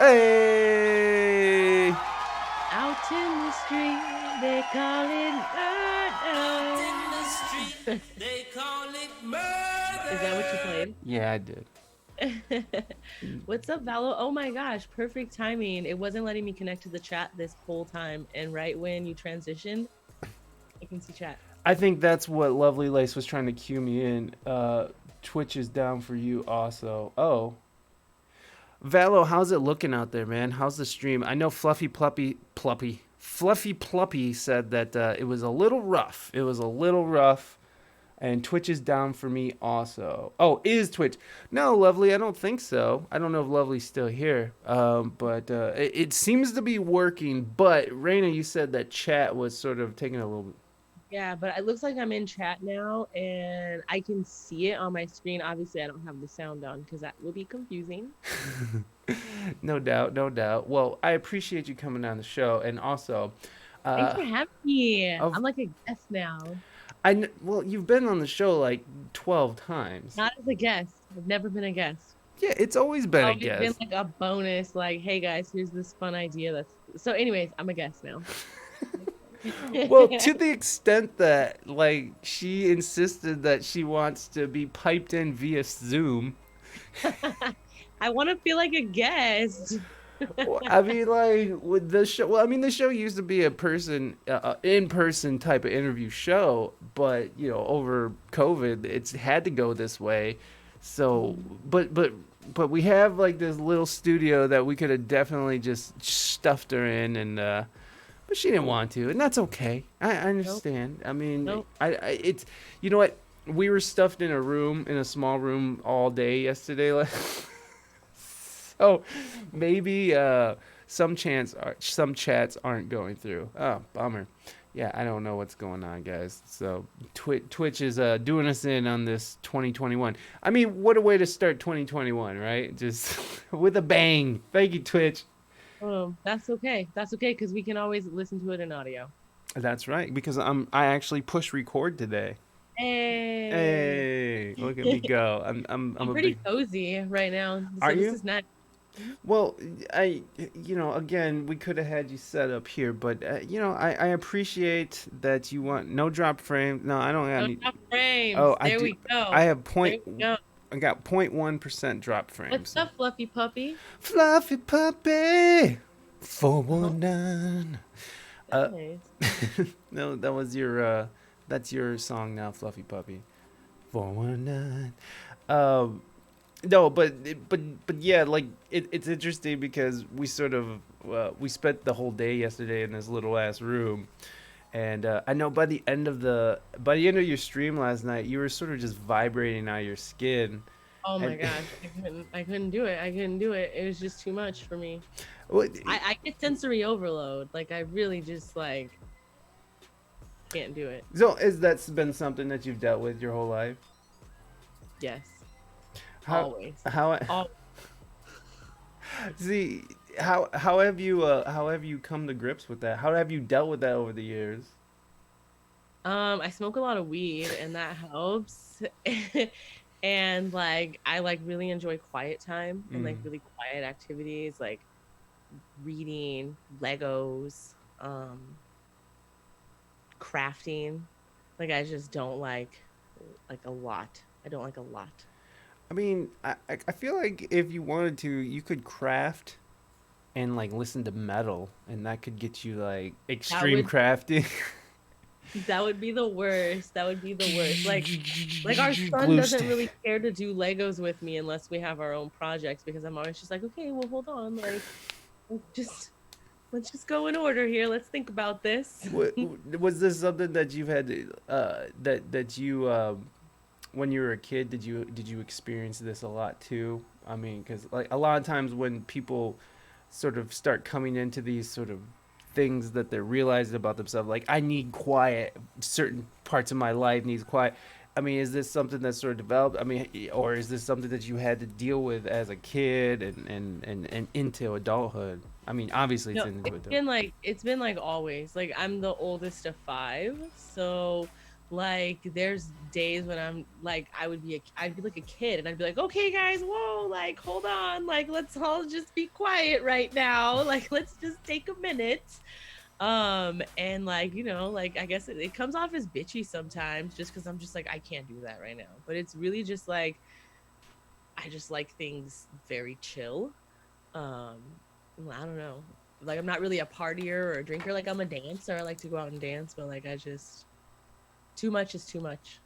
Hey! Out in the street, they call it Out in the murder. street, they call it Is that what you murder. played? Yeah, I did. What's up, Valo? Oh my gosh, perfect timing. It wasn't letting me connect to the chat this whole time. And right when you transitioned, I can see chat. I think that's what Lovely Lace was trying to cue me in. Twitch is down for you also. Oh. Valo, how's it looking out there, man? How's the stream? I know Fluffy Pluppy said that it was a little rough. It was a little rough. And Twitch is down for me also. Oh, is Twitch? No, Lovely, I don't think so. I don't know if Lovely's still here. But it seems to be working. But, Reina, you said that chat was sort of taking a little... Yeah, but it looks like I'm in chat now and I can see it on my screen. Obviously, I don't have the sound on because that will be confusing. No doubt, no doubt. Well, I appreciate you coming on the show. And also... Thanks for having me. of I'm like a guest now. well, you've been on the show like 12 times. Not as a guest. I've never been a guest. Yeah, it's always been a Always been guest. like a bonus, like, hey guys, here's this fun idea. So. Anyways, I'm a guest now. Well, to the extent that like she insisted that she wants to be piped in via Zoom. I want to feel like a guest. I mean, like with the show. Well, I mean, the show used to be a in-person type of interview show, but over COVID, it's had to go this way. So, but we have like this little studio that we could have definitely just stuffed her in, and but she didn't want to, and that's okay. I understand. I mean, Nope. it's you know what, we were stuffed in a small room all day yesterday. Like, so maybe some chats aren't going through. Oh, bummer. Yeah, I don't know what's going on, guys. So Twitch is doing us in on this 2021. I mean, what a way to start 2021, right? Just with a bang. Thank you, Twitch. That's okay. That's okay because we can always listen to it in audio. That's right, because I actually push record today. Hey. Hey, look at me go. I'm I'm a pretty big... cozy right now. Are This you? is nice. Well, again, we could have had you set up here, but I appreciate that you want no drop frame. No, I don't have No any. drop frames. Oh, I There do. we go. I have There we go. I got 0.1% drop frames. What's up, fluffy puppy? Fluffy puppy, 419. Nice. No, that was that's your song now, Fluffy Puppy. 419. No, but yeah, like it's interesting because we sort of we spent the whole day yesterday in this little ass room, and I know by the end of your stream last night, you were sort of just vibrating out of your skin. Oh my And gosh, I couldn't do it. I couldn't do it. It was just too much for me. what, I get sensory overload. Like I really just like can't do it. so is that been something that you've dealt with your whole life? Yes. How Always. how see how have you come to grips with that? How have you dealt with that over the years? I smoke a lot of weed and that helps. And like I like really enjoy quiet time and like really quiet activities like reading, Legos, crafting. Like I just don't like a lot. I don't like a lot. I mean, I feel like if you wanted to, you could craft and like listen to metal, and that could get you like extreme would- crafting. That would be the worst. That would be the worst. Like our son Glue doesn't stick. really care to do Legos with me unless we have our own projects because I'm always just like, okay, well hold on, like let's just go in order here. Let's think about this. Was this something that you've had that you when you were a kid, did you experience this a lot too? I mean, because like a lot of times when people sort of start coming into these sort of things that they're realizing about themselves, like I need quiet, certain parts of my life needs quiet. I mean, is this something that's sort of developed? I mean, or is this something that you had to deal with as a kid and into adulthood? I mean, obviously it's No, into adulthood. it's been like always. Like I'm the oldest of 5, so Like there's days when I'm like I'd be like a kid and I'd be like, okay guys, whoa, like hold on, like let's all just be quiet right now. Like let's just take a minute. And like, you know, like I guess it comes off as bitchy sometimes just because I'm just like, I can't do that right now. But it's really just like I just like things very chill. Um, I don't know. Like I'm not really a partier or a drinker. Like I'm a dancer. I like to go out and dance, but like I just too much is too much.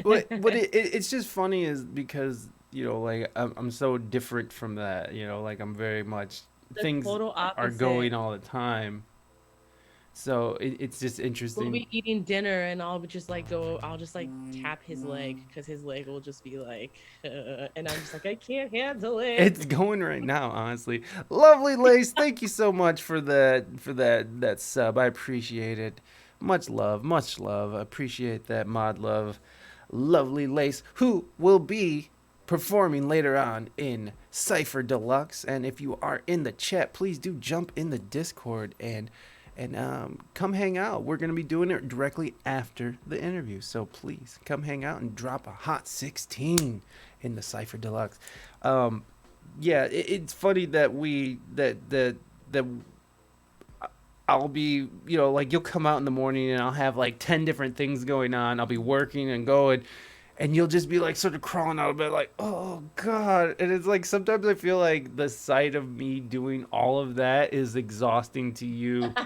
But it's just funny is because like I'm so different from that. Like I'm very much The things total are opposite. going all the time. So it's just We'll interesting. be eating dinner and I'll just like go, I'll just like tap his leg because his leg will just be like, and I'm just like, I can't handle it. It's going right now, honestly. Lovely Lace, thank you so much for that sub. I appreciate it. Much love, much love. I appreciate that mod love. Lovely Lace, who will be performing later on in Cypher Deluxe. And if you are in the chat, please do jump in the Discord and come hang out. We're gonna be doing it directly after the interview, so please come hang out and drop a hot 16 in the Cypher Deluxe. Um, yeah, it's funny that that I'll be, like you'll come out in the morning and I'll have like 10 different things going on. I'll be working and going, and you'll just be like sort of crawling out of bed like, oh God. And it's like sometimes I feel like the sight of me doing all of that is exhausting to you.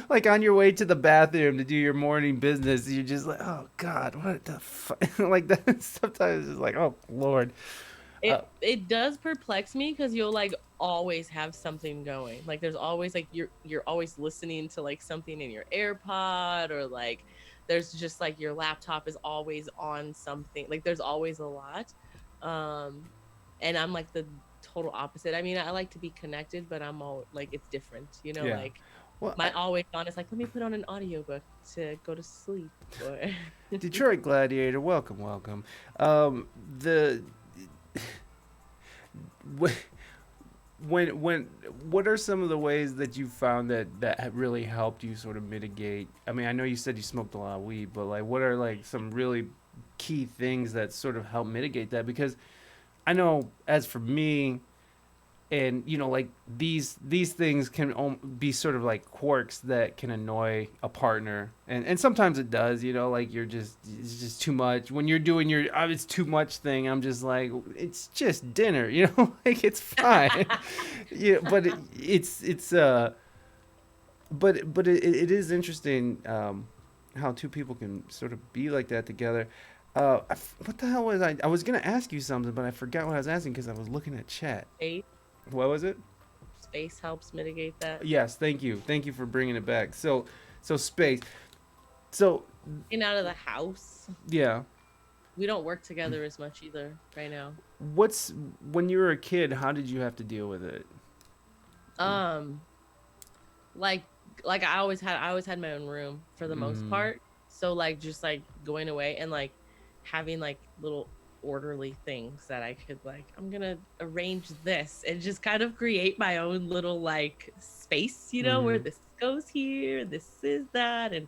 Like on your way to the bathroom to do your morning business, you're just like, oh God, what the fuck? Like that sometimes it's like, oh Lord. Uh, It does perplex me because you'll like always have something going. Like there's always like you're always listening to like something in your AirPod or like there's just like your laptop is always on something. Like there's always a lot. Um and I'm like the total opposite. I mean, I like to be connected, but I'm all like it's different, you know, yeah. like Well, my always on is like let me put on an audiobook to go to sleep or Detroit Gladiator, welcome, welcome. The when what are some of the ways that you found that have really helped you sort of mitigate? I mean, I know you said you smoked a lot of weed, but like, what are like some really key things that sort of help mitigate that? Because I know, as for me, and like these things can be sort of like quirks that can annoy a partner, and sometimes it does, like it's just too much when you're doing your it's too much thing. I'm just like, it's just dinner, like it's fine. Yeah, but it is interesting, how two people can sort of be like that together. What the hell was I was gonna ask you something, but I forgot what I was asking because I was looking at chat. space What was it? space helps mitigate that. Yes, thank you for bringing it back. So space. So Getting out of the house. yeah, We don't work together as much either right now. what's when you were a kid? How did you have to deal with it? Um, like I always had my own room for the most Mm, part. So like just like going away and like having like little orderly things that I could like I'm gonna arrange this and just kind of create my own little like space, you know, where mm-hmm. this goes here, this is that, and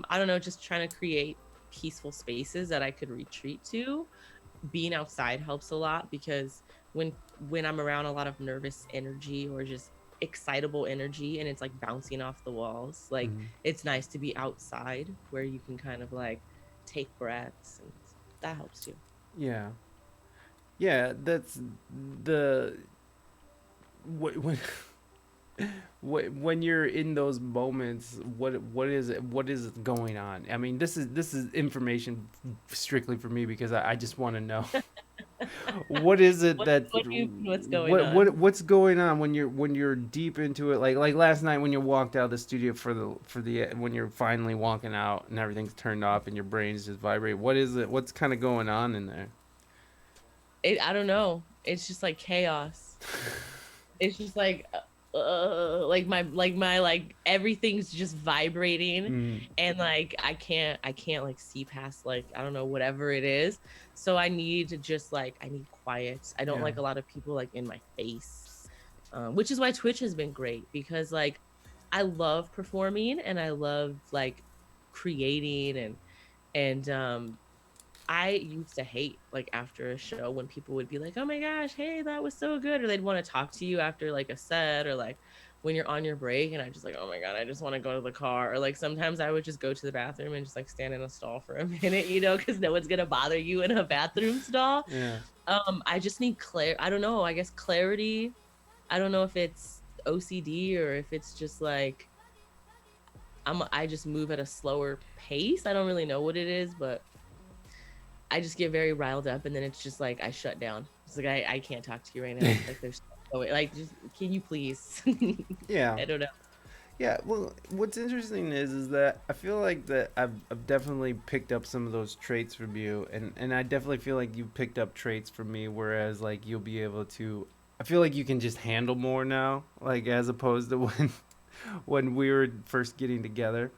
I don't know, just trying to create peaceful spaces that I could retreat to. Being outside helps a lot because when I'm around a lot of nervous energy or just excitable energy and it's like bouncing off the walls, like Mm-hmm. it's nice to be outside where you can kind of like take breaths and that helps too. Yeah, yeah. That's the when when you're in those moments, what is going on? I mean, this is information strictly for me because I just want to know what is it What that what do you mean what's going on? what's going on when you're deep into it, like last night when you walked out of the studio for the when you're finally walking out and everything's turned off and your brain's just vibrating. What is it? What's kind of going on in there? I don't know. It's just like chaos. It's just like my like everything's just vibrating Mm, and like I can't like see past like I don't know whatever it is, so I need to just like I need quiet. I don't yeah. like a lot of people like in my face, which is why Twitch has been great because like I love performing and I love like creating and I used to hate like after a show when people would be like, "Oh my gosh, hey, that was so good," or they'd want to talk to you after like a set or like when you're on your break, and I just like, "Oh my god, I just want to go to the car," or like sometimes I would just go to the bathroom and just like stand in a stall for a minute, because no one's gonna bother you in a bathroom stall. Yeah. I just need I don't know, I guess clarity. I don't know if it's OCD or if it's just like I just move at a slower pace. I don't really know what it is, but I just get very riled up and then it's just like I shut down. It's like I can't talk to you right now. Like there's like just can you please? Yeah. I don't know. Yeah, well, what's interesting is that I feel like that I've definitely picked up some of those traits from you, and I definitely feel like you picked up traits from me. Whereas like you'll be able to, I feel like you can just handle more now, like as opposed to when we were first getting together.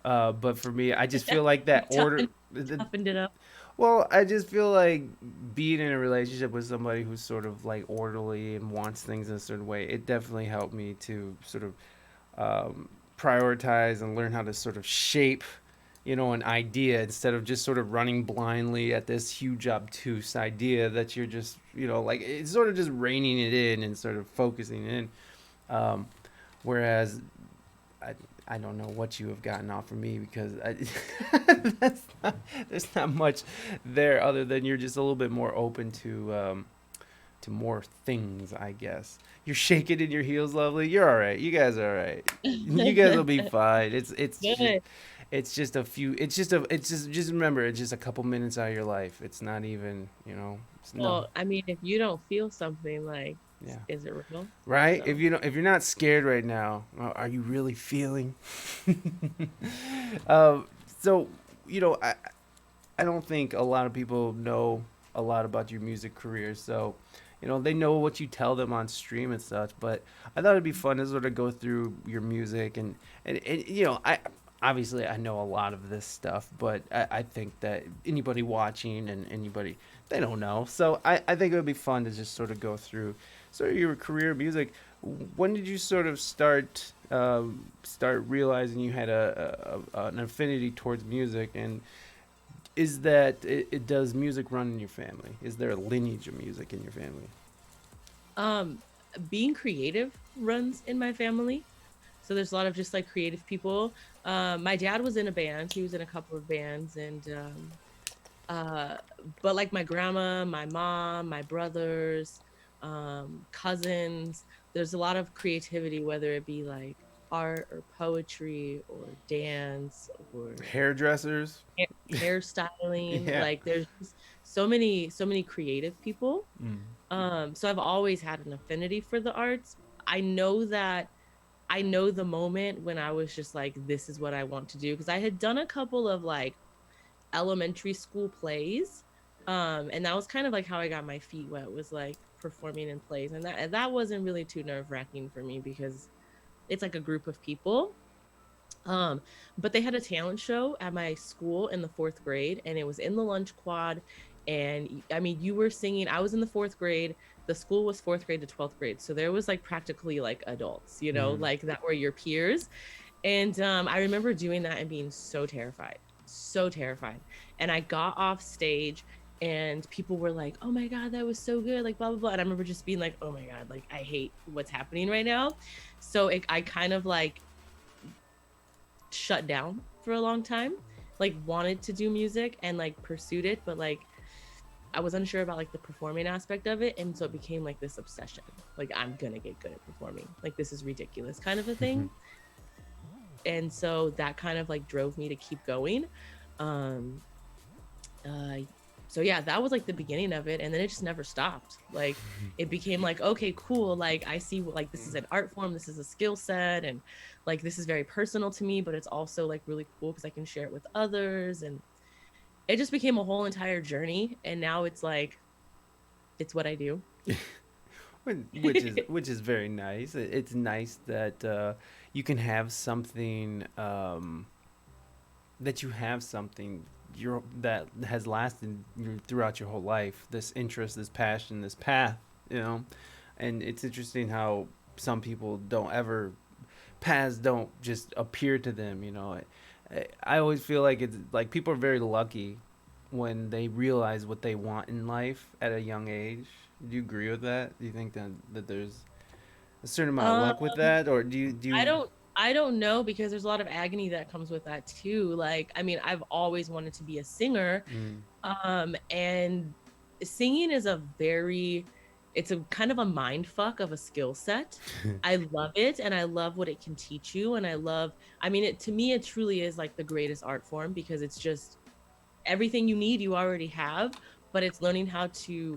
But for me, I just feel like that order. Toughened it up. Well, I just feel like being in a relationship with somebody who's sort of like orderly and wants things in a certain way, it definitely helped me to sort of prioritize and learn how to sort of shape, an idea instead of just sort of running blindly at this huge obtuse idea that you're just, like it's sort of just reining it in and sort of focusing in. Um, Whereas I, I don't know what you have gotten off of me because there's not much there other than you're just a little bit more open to more things, I guess. You're shaking in your heels, lovely. You're all right. You guys are all right. You guys will be fine. Good. It's just a few. It's just remember. It's just a couple minutes out of your life. It's not even. It's no. Well, I mean, if you don't feel something like, Yeah. is it real? Right. So If you're not scared right now, are you really feeling? um. So I don't think a lot of people know a lot about your music career. So, they know what you tell them on stream and such. But I thought it'd be fun to sort of go through your music and I obviously I know a lot of this stuff, but I think that anybody watching and anybody they don't know. So I think it would be fun to just sort of go through sort of your career in music. When did you sort of start realizing you had an affinity towards music and is that does music run in your family? Is there a lineage of music in your family? um being creative runs in my family. So there's a lot of just like creative people. My dad was in a band. He was in a couple of bands and uh but like my grandma, my mom, my brothers, cousins, there's a lot of creativity, whether it be like art or poetry or dance or Hairdressers. hairstyling. Yeah. Like there's just so many creative people. Mm. So I've always had an affinity for the arts. I know that I know the moment when I was just like, this is what I want to do. Because I had done a couple of like elementary school plays. And that was kind of like how I got my feet wet, was like performing in plays. And that wasn't really too nerve-wracking for me because it's like a group of people. Um, but they had a talent show at my school in the fourth grade, and it was in the lunch quad. And I mean, you were singing. I was in the fourth grade. The school was fourth grade to 12th grade. So there was like practically like adults, Mm. like that were your peers. And I remember doing that and being so terrified, so terrified. And I got off stage and people were like, oh my God, that was so good, like blah, blah, blah. And I remember just being like, oh my God, like I hate what's happening right now. So I kind of like shut down for a long time, like wanted to do music and like pursued it, but like I was unsure about like the performing aspect of it, and so it became like this obsession, like I'm gonna get good at performing, like this is ridiculous kind of a thing. And so that kind of like drove me to keep going. um uh so yeah, that was like the beginning of it, and then it just never stopped. Like it became like, okay, cool, like I see like this is an art form, this is a skill set, and like this is very personal to me, but it's also like really cool because I can share it with others. And it just became a whole entire journey, and now it's like it's what I do. Which is very nice. It's nice that you can have something that you have something that has lasted throughout your whole life. This interest, this passion, this path. And it's interesting how some people don't ever paths don't just appear to them. I always feel like it's like people are very lucky when they realize what they want in life at a young age. Do you agree with that? Do you think that there's a certain amount of Um, luck with that, or do I you? don't I don't know because there's a lot of agony that comes with that too. Like, I mean, I've always wanted to be a singer. Mm. And singing is a very it's a kind of a mind fuck of a skill set. I love it and I love what it can teach you. And I mean, it to me, it truly is like the greatest art form because it's just everything you need, you already have, but it's learning how to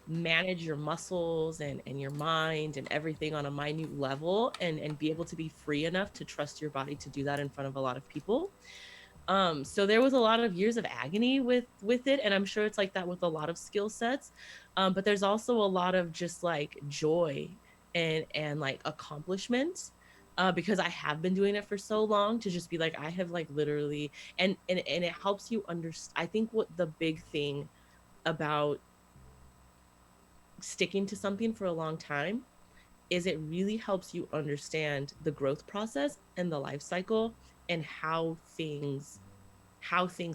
manage your muscles and your mind and everything on a minute level and be able to be free enough to trust your body to do that in front of a lot of people. So there was a lot of years of agony with it, and I'm sure it's like that with a lot of skill sets. But there's also a lot of just like joy and like accomplishment, because I have been doing it for so long to just be like I have like literally and it helps you understand. I think what the big thing about sticking to something for a long time is it really helps you understand the growth process and the life cycle and how things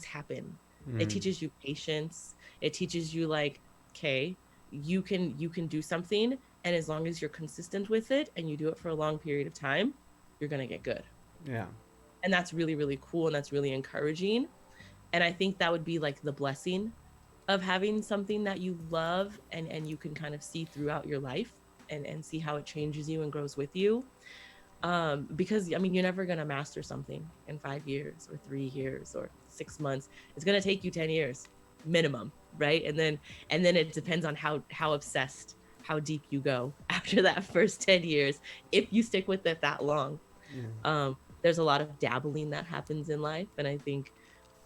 happen. It Mm. teaches you patience. It teaches you like, okay, you can do something, and as long as you're consistent with it and you do it for a long period of time, you're going to get good. Yeah. And that's really really cool and that's really encouraging. And I think that would be like the blessing of having something that you love and you can kind of see throughout your life and see how it changes you and grows with you. Because I mean you're never going to master something in 5 years or 3 years or 6 months. It's going to take you 10 years minimum, right? And then it depends on how obsessed, how deep you go after that first 10 years, if you stick with it that long. Yeah. There's a lot of dabbling that happens in life, and I think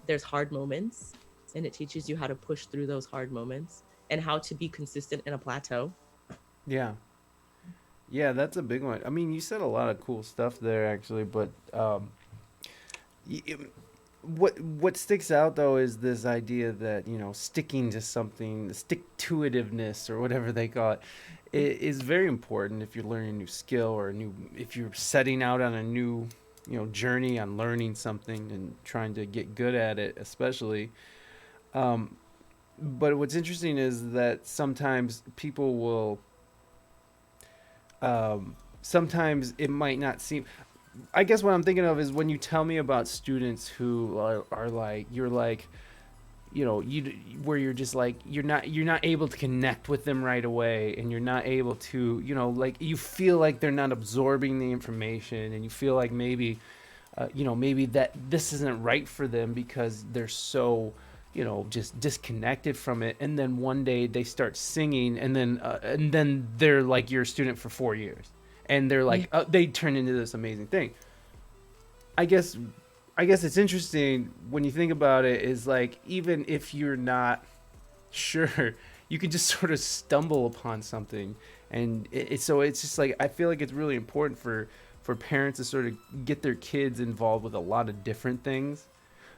there's hard moments, and it teaches you how to push through those hard moments and how to be consistent in a plateau. Yeah. Yeah, that's a big one. I mean, you said a lot of cool stuff there, actually, but y- it- what sticks out though is this idea that sticking to something, the stick to itiveness or whatever they call it, is very important if you're learning a new skill or if you're setting out on a new journey on learning something and trying to get good at it, especially. Um, but what's interesting is that sometimes people will sometimes it might not seem. I guess what I'm thinking of is when you tell me about students who are like you're like you where you're just like you're not able to connect with them right away, and you're not able to like you feel like they're not absorbing the information, and you feel like maybe that this isn't right for them because they're so just disconnected from it, and then one day they start singing, and then they're like your student for 4 years, and they're Yeah. like they turn into this amazing thing. I guess i guess it's interesting when you think about it, is like even if you're not sure, you can just sort of stumble upon something, and so it's just like I feel like it's really important for parents to sort of get their kids involved with a lot of different things,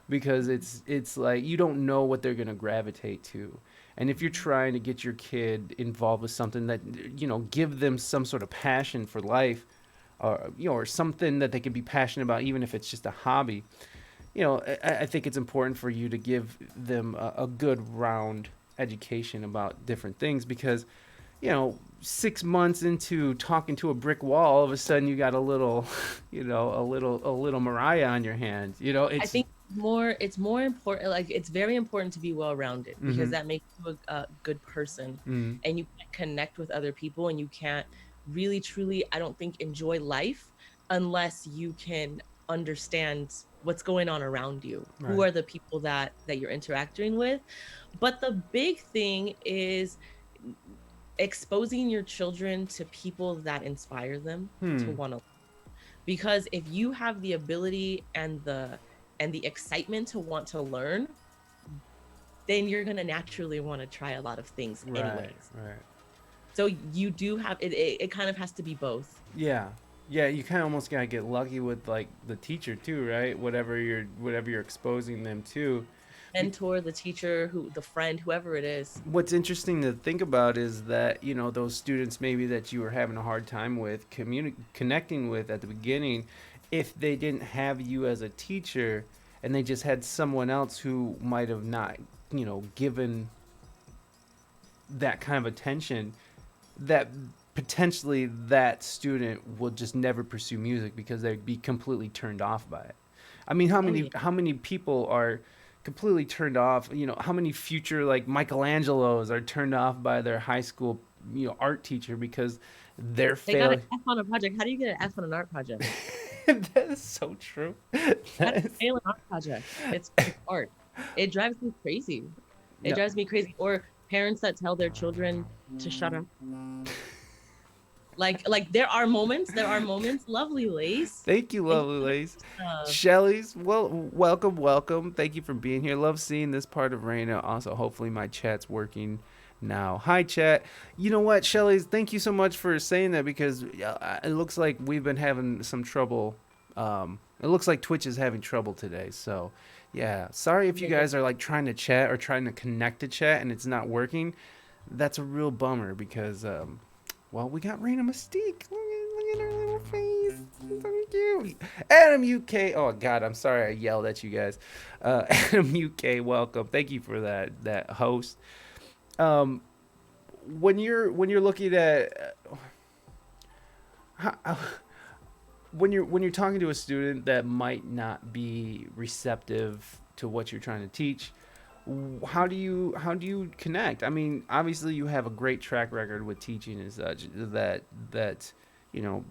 because it's like you don't know what they're going to gravitate to. And if you're trying to get your kid involved with something that give them some sort of passion for life, or something that they can be passionate about, even if it's just a hobby, I think it's important for you to give them a good round education about different things, because 6 months into talking to a brick wall, all of a sudden you got a little a little Mariah on your hands. I It's think it's more important, like it's very important to be well rounded because mm-hmm, that makes you a good person, mm-hmm, and you can't connect with other people, and you can't really truly, I don't think, enjoy life unless you can understand what's going on around you, who right. are the people that you're interacting with. But the big thing is exposing your children to people that inspire them to Hmm. want to, because if you have the ability and the excitement to want to learn, then you're going to naturally want to try a lot of things Right. anyways. Right. So you do have it kind of has to be both. Yeah. Yeah, you kind of almost gotta get lucky with like the teacher too, right? Whatever you're exposing them to, mentor, the teacher, the friend, whoever it is. What's interesting to think about is that, you know, those students maybe that you were having a hard time with connecting with at the beginning, if they didn't have you as a teacher and they just had someone else who might have not, you know, given that kind of attention, that potentially that student will just never pursue music because they'd be completely turned off by it. I mean, Oh yeah. how many people are completely turned off? You know, how many future like Michelangelos are turned off by their high school, you know, art teacher because they're They got an fail. F on a project. How do you get an F on an art project? That is so true. How That do you is, fail an art project? It's art. It drives me crazy. It no. drives me crazy. Or parents that tell their children to shut up. Like there are moments, lovely Lace. Thank you, And lovely ladies. uh, Shelly's, well, welcome, welcome. Thank you for being here. Love seeing this part of Reina. Also, hopefully my chat's working now. Hi, chat. You know what, Shelly's, thank you so much for saying that because it looks like we've been having some trouble. It looks like Twitch is having trouble today. So, yeah. Sorry if you guys are like trying to chat or trying to connect to chat and it's not working. That's a real bummer because well, we got Reina Mystique. Look at her little face. It's so cute. Adam UK. Oh God, I'm sorry I yelled at you guys. Adam UK, welcome. Thank you for that host. Um, when you're looking at how, when you're talking to a student that might not be receptive to what you're trying to teach, how do you connect? I mean, obviously you have a great track record with teaching and such that you know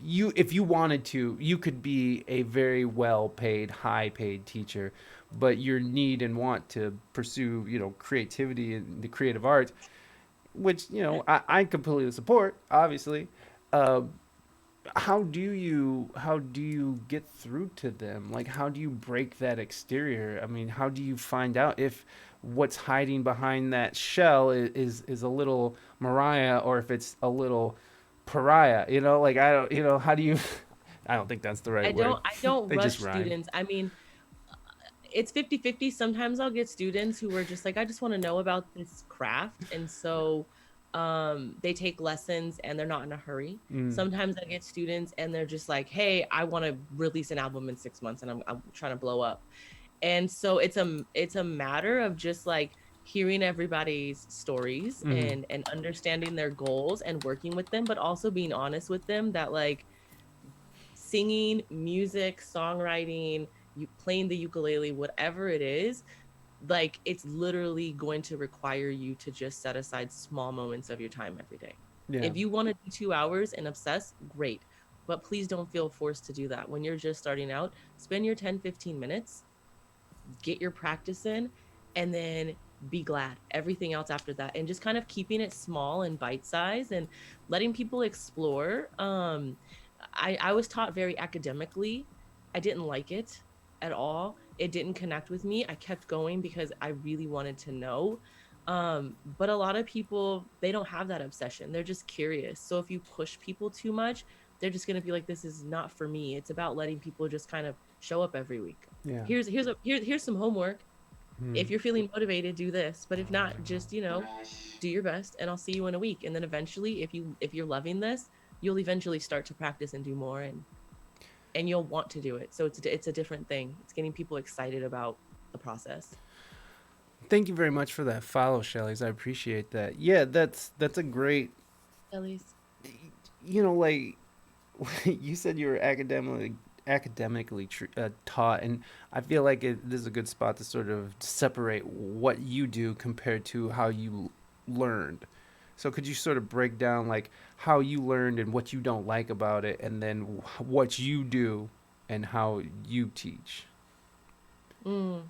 you if you wanted to you could be a very well paid high paid teacher, but your need and want to pursue, you know, creativity and the creative arts, which, you know, I completely support, obviously. uh, how do you get through to them? Like, how do you break that exterior? I mean, how do you find out if what's hiding behind that shell is a little Mariah or if it's a little pariah? You know, like I don't, you know, how do you? I don't think that's the right word. I don't They rush just rhyme. students. I mean, it's 50-50. Sometimes I'll get students who are just like, I just want to know about this craft. And so they take lessons and they're not in a hurry. Mm, Sometimes I get students and they're just like, hey, I want to release an album in 6 months and I'm trying to blow up. And so it's a matter of just like hearing everybody's stories mm, and understanding their goals and working with them, but also being honest with them that like singing, music, songwriting, you playing the ukulele, whatever it is, like it's literally going to require you to just set aside small moments of your time every day. yeah. If you want to do 2 hours and obsess, great. But please don't feel forced to do that. When you're just starting out, spend your 10-15 minutes, get your practice in, and then be glad. Everything else after that. And just kind of keeping it small and bite size and letting people explore. I was taught very academically. I didn't like it at all. It didn't connect with me. I kept going because I really wanted to know. But a lot of people, they don't have that obsession. They're just curious. So if you push people too much, they're just going to be like, this is not for me. It's about letting people just kind of show up every week. Yeah. Here's some homework. Mm. If you're feeling motivated, do this. But if not, just, do your best and I'll see you in a week. And then eventually, if you're loving this, you'll eventually start to practice and do more and you'll want to do it. So it's a different thing. It's getting people excited about the process. Thank you very much for that follow, Shelley's. I appreciate that. Yeah, that's a great. At least. You know, like you said, you were academically taught, and I feel like this is a good spot to sort of separate what you do compared to how you learned. So could you sort of break down like how you learned and what you don't like about it, and then what you do and how you teach? Mm.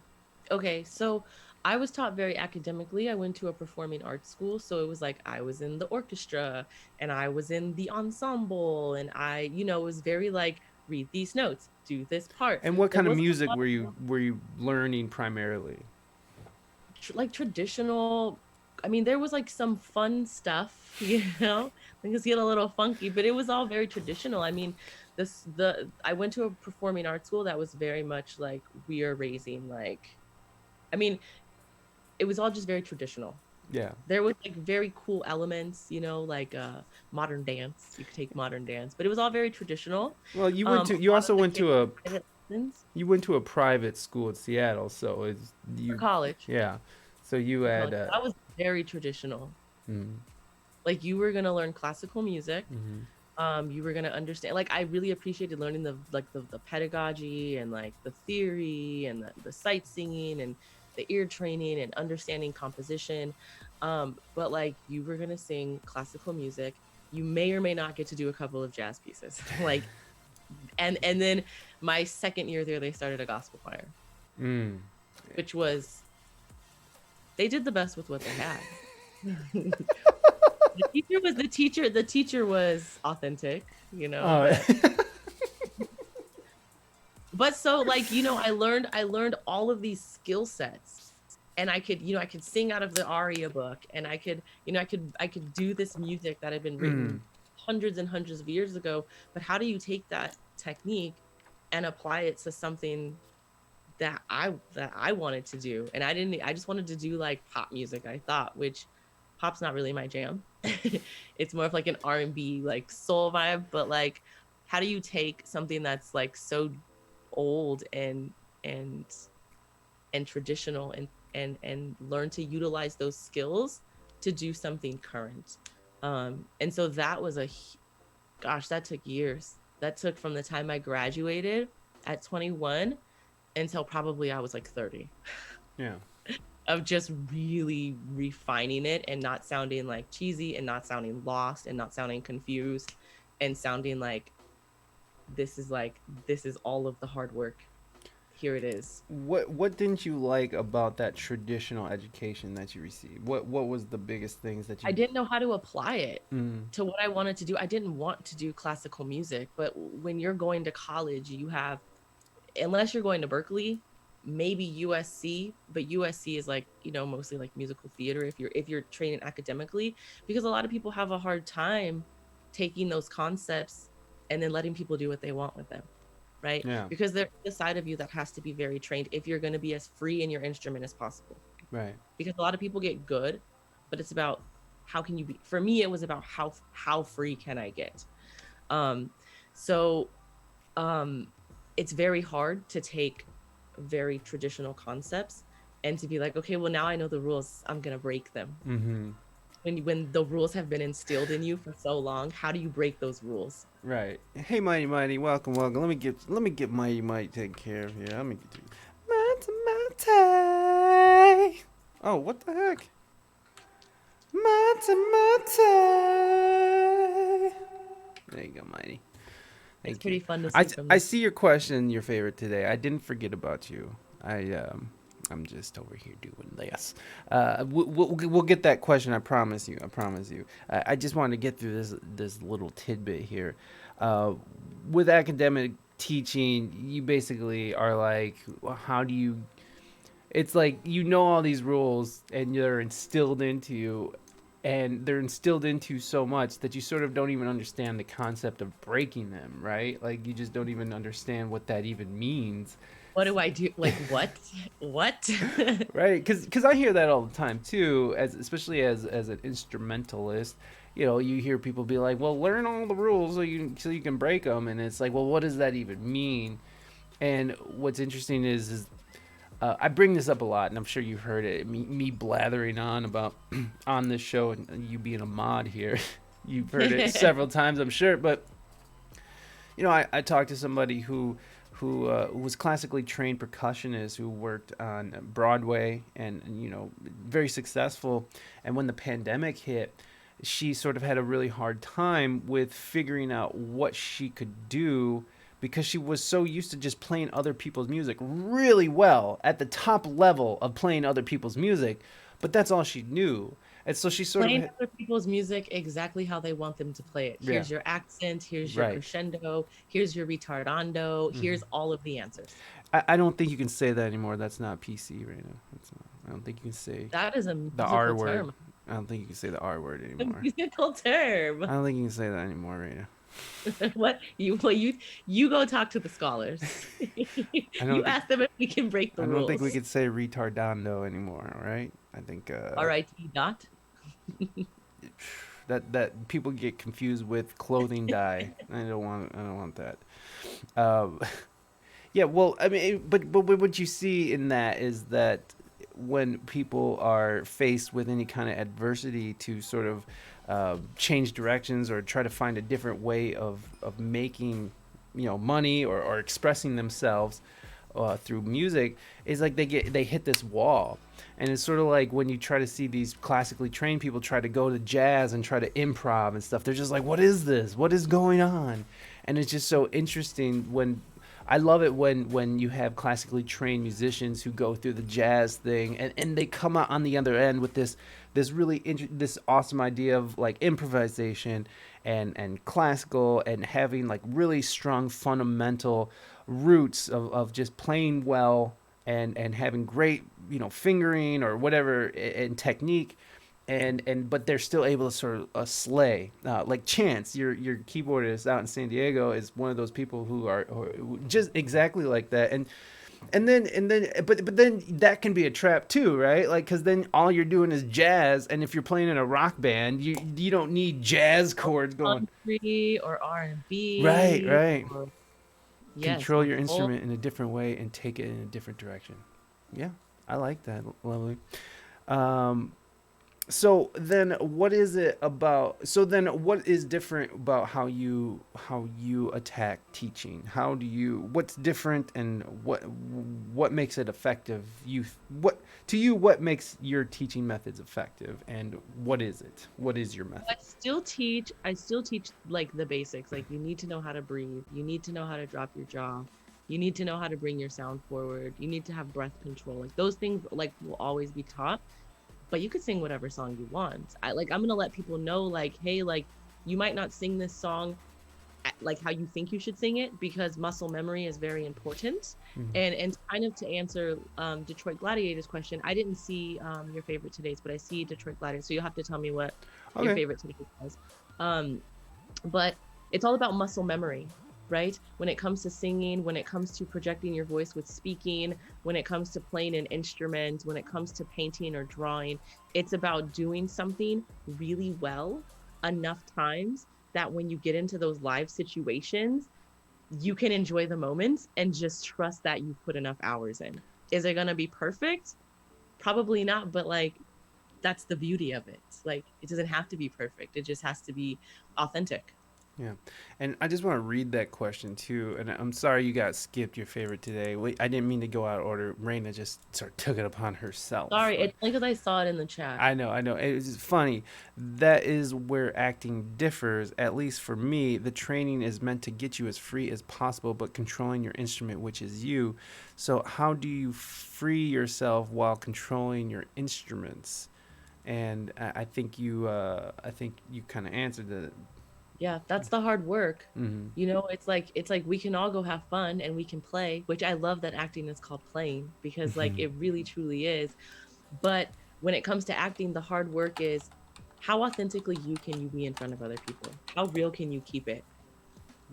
Okay, so I was taught very academically. I went to a performing arts school, so it was like I was in the orchestra and I was in the ensemble and it was very like read these notes, do this part. And what There kind of wasn't a music lot were you learning primarily? like traditional. I mean, there was like some fun stuff, things get a little funky, but it was all very traditional. I mean, I went to a performing arts school that was very much like we are raising like I mean, it was all just very traditional. Yeah. There was like very cool elements, you know, like modern dance. You could take modern dance, but it was all very traditional. Well, A you lot of also the went kids to a had private lessons you went to a private school in Seattle, so it's for you college. yeah. So you For had college, that was very traditional. mm, Like you were gonna learn classical music. mhm. You were gonna understand. Like I really appreciated learning the pedagogy and like the theory and the sight singing and the ear training and understanding composition. But like you were gonna sing classical music. You may or may not get to do a couple of jazz pieces. Like and then my second year there, they started a gospel choir, Mm. which was they did the best with what they had. The teacher was authentic, you know, Oh. but so like, you know, I learned all of these skill sets and I could, you know, I could sing out of the aria book and I could, you know, I could do this music that had been mm. written hundreds and hundreds of years ago. But how do you take that technique and apply it to something that I wanted to do? And I just wanted to do like pop music, I thought, which pop's not really my jam. It's more of like an R&B like soul vibe, but like how do you take something that's like so old and and traditional and learn to utilize those skills to do something current? And so that was gosh, that took years. That took from the time I graduated at 21 until probably I was like 30, Yeah. of just really refining it and not sounding like cheesy and not sounding lost and not sounding confused and sounding like this is all of the hard work. Here it is. What didn't you like about that traditional education that you received? What was the biggest things that I you didn't know how to apply it mm. to what I wanted to do. I didn't want to do classical music, but when you're going to college, you have, unless you're going to Berkeley, maybe USC, but USC is like, you know, mostly like musical theater if you're training academically, because a lot of people have a hard time taking those concepts and then letting people do what they want with them, right? Yeah. Because there's the side of you that has to be very trained if you're going to be as free in your instrument as possible. Right. Because a lot of people get good, but it's about how can you be, for me it was about how free can I get. um so um it's very hard to take very traditional concepts and to be like, okay, well now I know the rules, I'm gonna break them. Mm-hmm. When the rules have been instilled in you for so long, how do you break those rules? Right. Hey, Mighty Mighty, welcome, welcome. Let me get Mighty Mighty taken care of here. Let me get Mighty Mighty. Oh, what the heck? Mighty Mighty. There you go, Mighty. It's Thank pretty you. fun to I, see from I this. see your question, your favorite today. I didn't forget about you. I'm just over here doing this. We'll get that question. I promise you. I promise you. I just wanted to get through this little tidbit here. With academic teaching, you basically are like, well, how do you? It's like you know all these rules and they're instilled into you, and they're instilled into so much that you sort of don't even understand the concept of breaking them, right? Like you just don't even understand what that even means. What do I do? Like what? Right, because I hear that all the time too, especially as an instrumentalist. You know, you hear people be like, "Well, learn all the rules so you can break them," and it's like, "Well, what does that even mean?" And what's interesting is I bring this up a lot, and I'm sure you've heard it. Me blathering on about on this show, and you being a mod here, you've heard it several times, I'm sure. But you know, I talked to somebody who was classically trained percussionist who worked on Broadway and you know very successful. And when the pandemic hit, she sort of had a really hard time with figuring out what she could do because she was so used to just playing other people's music really well at the top level of playing other people's music, but that's all she knew. And so she sort of Playing other people's music exactly how they want them to play it. yeah, Here's your accent, here's your right. crescendo, here's your retardando, Hmm. here's all of the answers. I don't think you can say that anymore. That's not PC right now. That's not, I don't think you can say That is a the R musical word. term. I don't think you can say the R word A anymore. musical term. I don't think you can say that anymore right now. What you go talk to the scholars. I You don't think ask them if we can break the I don't think we rules. could say retardando anymore, right? I think RIT dot. that people get confused with clothing dye. I don't want that. Um, yeah, well, I mean, but what you see in that is that when people are faced with any kind of adversity to sort of change directions or try to find a different way of making money or expressing themselves through music, is like they hit this wall. And it's sort of like when you try to see these classically trained people try to go to jazz and try to improv and stuff, they're just like, what is this, what is going on? And it's just so interesting when I love it when you have classically trained musicians who go through the jazz thing, and they come out on the other end with this awesome idea of like improvisation and classical, and having like really strong fundamental roots of just playing well and having great fingering or whatever and technique, and but they're still able to sort of slay. Like Chance, your keyboardist out in San Diego, is one of those people who are just exactly like that. But then that can be a trap too, right? Like, because then all you're doing is jazz, and if you're playing in a rock band, you don't need jazz chords going. Country or Right, R&B right. or yes, Control or your folk. instrument in a different way and take it in a different direction. Yeah, I like that. Lovely. Um, so then what is it about so then what is different about how you attack teaching? What's different, and what makes it effective? What makes your teaching methods effective, and what is it? What is your method? I still teach like the basics. Like you need to know how to breathe. You need to know how to drop your jaw. You need to know how to bring your sound forward. You need to have breath control. Like those things like will always be taught, but you could sing whatever song you want. I'm gonna let people know like, hey, like you might not sing this song like how you think you should sing it, because muscle memory is very important. Mhm. And kind of to answer Detroit Gladiators question, I didn't see your favorite today's, but I see Detroit Gladiators. So you'll have to tell me what your Okay. favorite today was. Um, but it's all about muscle memory, right? When it comes to singing, when it comes to projecting your voice with speaking, when it comes to playing an instrument, when it comes to painting or drawing, it's about doing something really well enough times that when you get into those live situations, you can enjoy the moments and just trust that you've put enough hours in. Is it going to be perfect? Probably not, but like that's the beauty of it. Like it doesn't have to be perfect. It just has to be authentic. Yeah, and I just want to read that question too. And I'm sorry you got skipped your favorite today. Wait, I didn't mean to go out of order. Raina just sort of took it upon herself. Sorry, it's only because I saw it in the chat. I know. It's just funny. That is where acting differs. At least for me, the training is meant to get you as free as possible, but controlling your instrument, which is you. So how do you free yourself while controlling your instruments? And I think you kind of answered that. Yeah, that's the hard work. Hmm. You know, it's like we can all go have fun and we can play, which I love that acting is called playing, because like Hmm. it really truly is. But when it comes to acting, the hard work is how authentically you can you be in front of other people? How real can you keep it,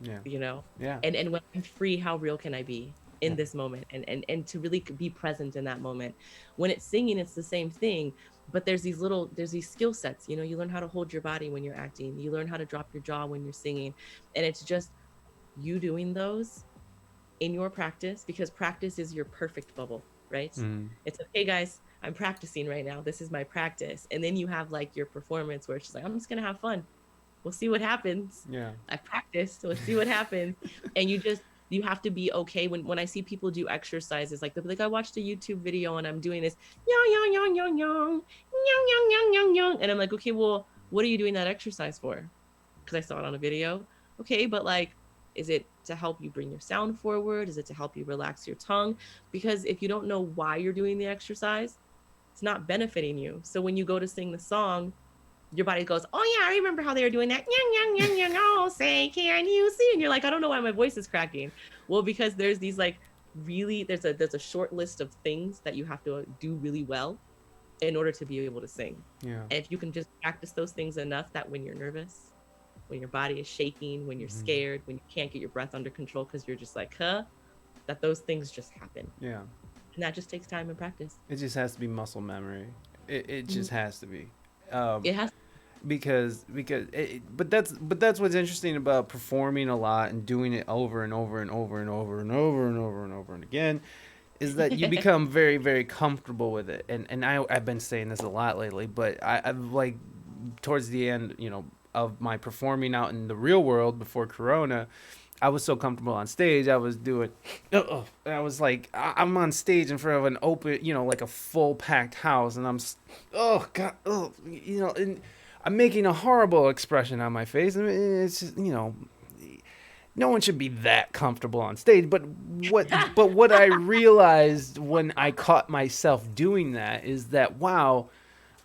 Yeah. you know? Yeah. And when I'm free, how real can I be Yeah. in this moment, and to really be present in that moment. When it's singing, it's the same thing, but there's these skill sets, you know, you learn how to hold your body when you're acting, you learn how to drop your jaw when you're singing, and it's just you doing those in your practice, because practice is your perfect bubble, right? Mm. It's okay, guys, I'm practicing right now. This is my practice. And then you have like your performance where it's just like, I'm just going to have fun. We'll see what happens. Yeah. I practiced. Let's see what happens. And you have to be okay when I see people do exercises, like they'll be like, I watched a YouTube video and I'm doing this, young, young, young, young, young, young, young, young, young, young. And I'm like, okay, well, what are you doing that exercise for? Because I saw it on a video. Okay, but like, is it to help you bring your sound forward? Is it to help you relax your tongue? Because if you don't know why you're doing the exercise, it's not benefiting you. So when you go to sing the song, your body goes, oh yeah, I remember how they were doing that. Yang, yang, yang, yang, oh, say, can you see? And you're like, I don't know why my voice is cracking. Well, because there's these like really, there's a short list of things that you have to do really well in order to be able to sing. Yeah. And if you can just practice those things enough that when you're nervous when your body is shaking, when you're scared, when you can't get your breath under control because you're just like, huh, that those things just happen. Yeah. And that just takes time and practice. It just has to be muscle memory. It just has to be. It has But that's what's interesting about performing a lot and doing it over and over and over and over and over and over and over and again is that you become very, very comfortable with it. And I've been saying this a lot lately, but I've like towards the end, of my performing out in the real world before Corona, I was so comfortable on stage. I was doing, I was like, I'm on stage in front of an open, like a full packed house, and oh God, and I'm making a horrible expression on my face. I mean, it's just, no one should be that comfortable on stage. But what I realized when I caught myself doing that is that, wow,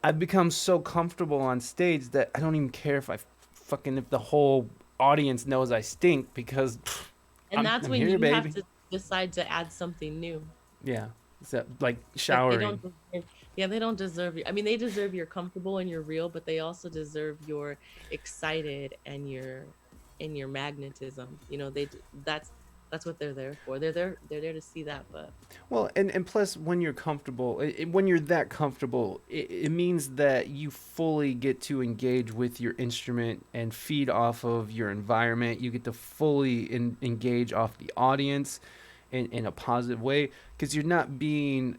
I've become so comfortable on stage that I don't even care if if the whole audience knows I stink because and that's I'm when here, you baby. have to decide to add something new. Yeah. So, like Like, showering. they don't deserve you. I mean, they deserve you're comfortable and you're real, but they also deserve your excited and your magnetism. That's what they're there for. They're there to see that. But Well, and plus, when you're comfortable, when you're that comfortable, it means that you fully get to engage with your instrument and feed off of your environment. You get to fully engage off the audience in a positive way because you're not being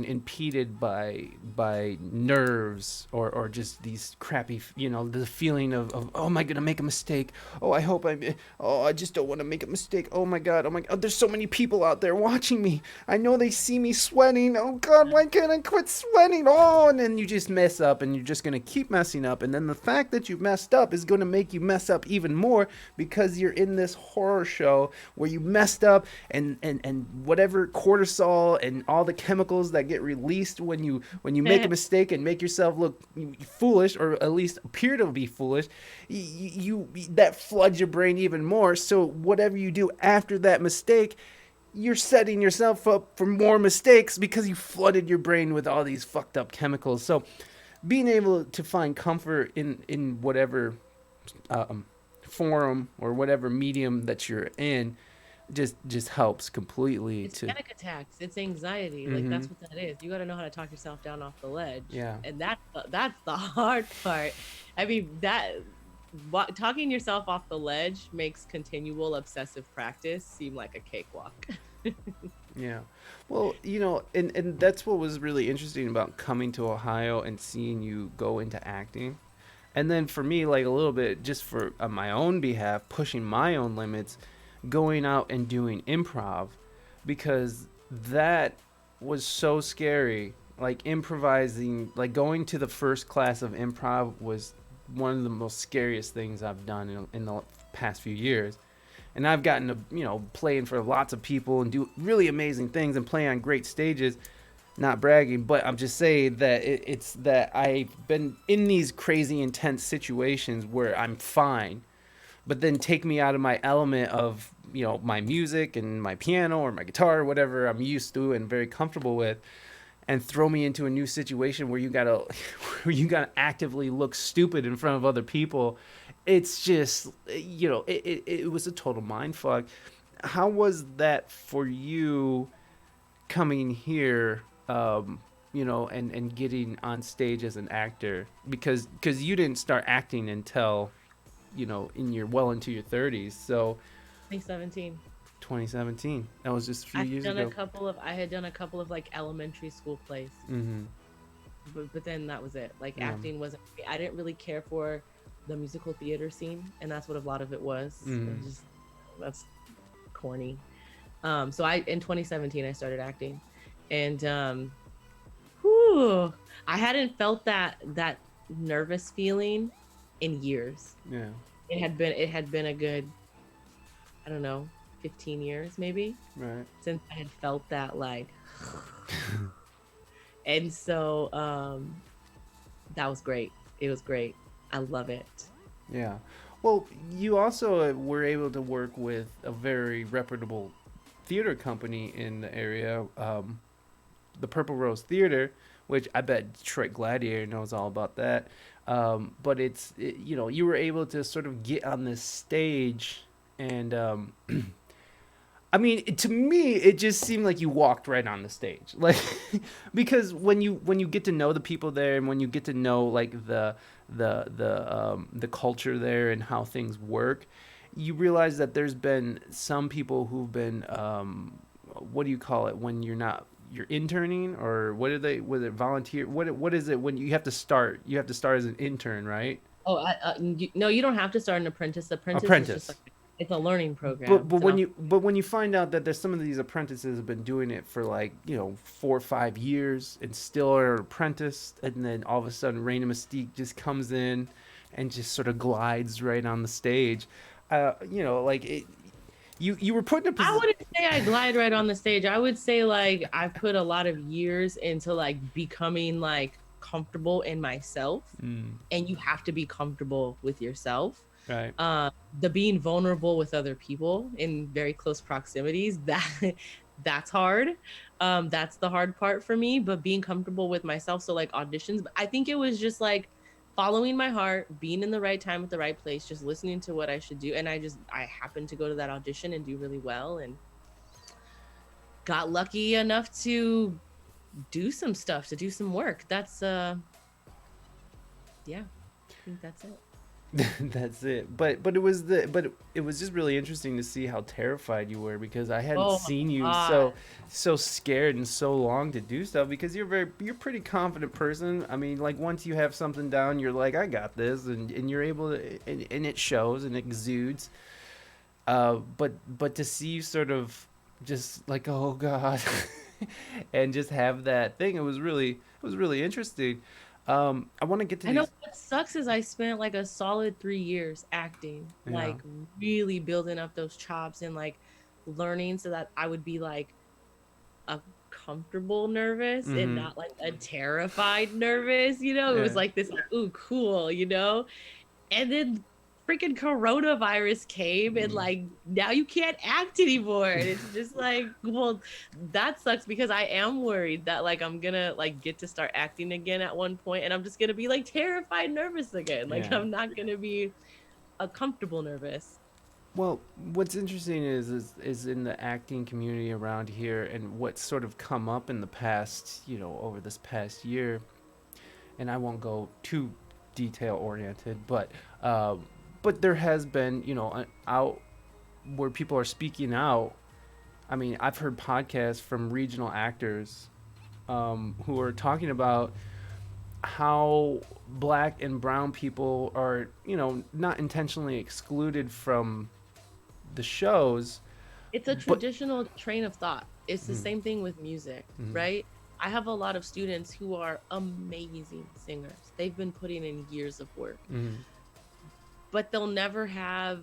impeded by nerves or just these crappy, the feeling of, oh, am I gonna make a mistake? Oh, I just don't want to make a mistake. Oh my god, there's so many people out there watching me. I know they see me sweating. Oh god, why can't I quit sweating? Oh, and then you just mess up, and you're just gonna keep messing up, and then the fact that you messed up is gonna make you mess up even more because you're in this horror show where you messed up, and whatever cortisol and all the chemicals that get released when you make a mistake and make yourself look foolish, or at least appear to be foolish, you that floods your brain even more. So whatever you do after that mistake, you're setting yourself up for more mistakes because you flooded your brain with all these fucked up chemicals. So being able to find comfort in whatever forum or whatever medium that you're in just helps completely. it's panic attacks. It's anxiety. Like that's what that is. You got to know how to talk yourself down off the ledge. Yeah. And that's the hard part. I mean, talking yourself off the ledge makes continual obsessive practice seem like a cakewalk. Yeah. Well, and that's what was really interesting about coming to Ohio and seeing you go into acting. And then for me, like a little bit just for on my own behalf, pushing my own limits, going out and doing improv, because that was so scary. Like improvising, like going to the first class of improv was one of the most scariest things I've done in the past few years. And I've gotten to, play in for lots of people and do really amazing things and play on great stages. Not bragging, but I'm just saying that it's that I've been in these crazy intense situations where I'm fine, but then take me out of my element of, my music and my piano or my guitar or whatever I'm used to and very comfortable with, and throw me into a new situation where you gotta actively look stupid in front of other people. It's just, it was a total mind fuck. How was that for you coming here, and getting on stage as an actor? Because you didn't start acting until, into your 30s. So 2017. 2017. That was just a few years ago. I had done a couple of like elementary school plays. Mm-hmm. But then that was it. Like Yeah. acting wasn't. I didn't really care for the musical theater scene, and that's what a lot of it was. Mhm. That's corny. So in 2017 I started acting, and I hadn't felt that nervous feeling in years. Yeah. It had been a good, I don't know, 15 years maybe Right. since I had felt that, like. And so that was great. It was great. I love it. Yeah. Well, you also were able to work with a very reputable theater company in the area, the Purple Rose Theater, which I bet Detroit Gladiator knows all about that. But you know, you were able to sort of get on this stage, and I mean, to me, it just seemed like you walked right on the stage, like because when you get to know the people there, and when you get to know like the culture there and how things work, you realize that there's been some people who've been what do you call it when you're interning, or what are they, was it volunteer, what is it when you have to start as an intern, right? Oh, no, you don't have to start an apprentice. Apprentice is just Apprentice. like it's a learning But program. but It's an when you find out that there's some of these apprentices have been doing it for like 4 or 5 years and still are an apprentice, and then all of a sudden Reina Mystique just comes in and just sort of glides right on the stage, like you were put in a I position. wouldn't say I glide right on the stage. I would say like I put a lot of years into like becoming like comfortable in myself, and you have to be comfortable with yourself. Right. The being vulnerable with other people in very close proximities, that's hard. That's the hard part for me, but being comfortable with myself. So like auditions, but I think it was just like following my heart, being in the right time at the right place, just listening to what I should do. And I happened to go to that audition and do really well and got lucky enough to do some stuff, to do some work. That's yeah, I think that's it. That's it. But it was just really interesting to see how terrified you were, because I hadn't Oh seen you my so scared and so long to do stuff, because you're a pretty confident person. I mean, like once you have something down, you're like, I got this, and you're able to, and it shows and exudes. But to see you sort of just like, oh God, and just have that thing, it was really interesting. I want to get to I know these. what sucks is I spent like a solid 3 years acting, Yeah. like really building up those chops and like learning so that I would be like a comfortable nervous and Mm-hmm. not like a terrified nervous, you know? It was Yeah. like this, like, ooh, cool, you know? And then freaking coronavirus came and like now you can't act anymore. And it's just like, well, that sucks because I am worried that like I'm gonna like get to start acting again at one point and I'm just gonna be like terrified nervous again. Like Yeah. I'm not gonna be a comfortable nervous. Well, what's interesting is in the acting community around here, and what's sort of come up in the past, over this past year, and I won't go too detail oriented, uh, but there has been, out where people are speaking out. I mean, I've heard podcasts from regional actors, who are talking about how black and brown people are, not intentionally excluded from the shows, It's a but traditional train of thought. It's the mm, same thing with music, mm, right? I have a lot of students who are amazing singers. They've been putting in years of work, mm, but they'll never have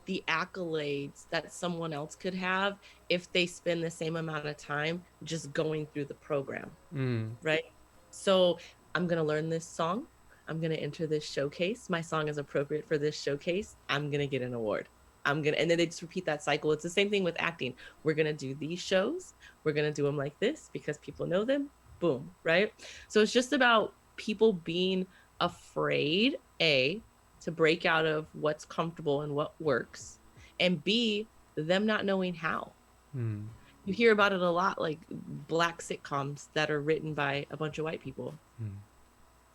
the accolades that someone else could have if they spend the same amount of time just going through the program, mm, right? So I'm going to learn this song. I'm going to enter this showcase. My song is appropriate for this showcase. I'm going to get an award. And then they just repeat that cycle. It's the same thing with acting. We're going to do these shows. We're going to do them like this because people know them. Boom, right? So it's just about people being afraid, A, to break out of what's comfortable and what works, and B, them not knowing how. mm. You hear about it a lot, like black sitcoms that are written by a bunch of white people. Mm.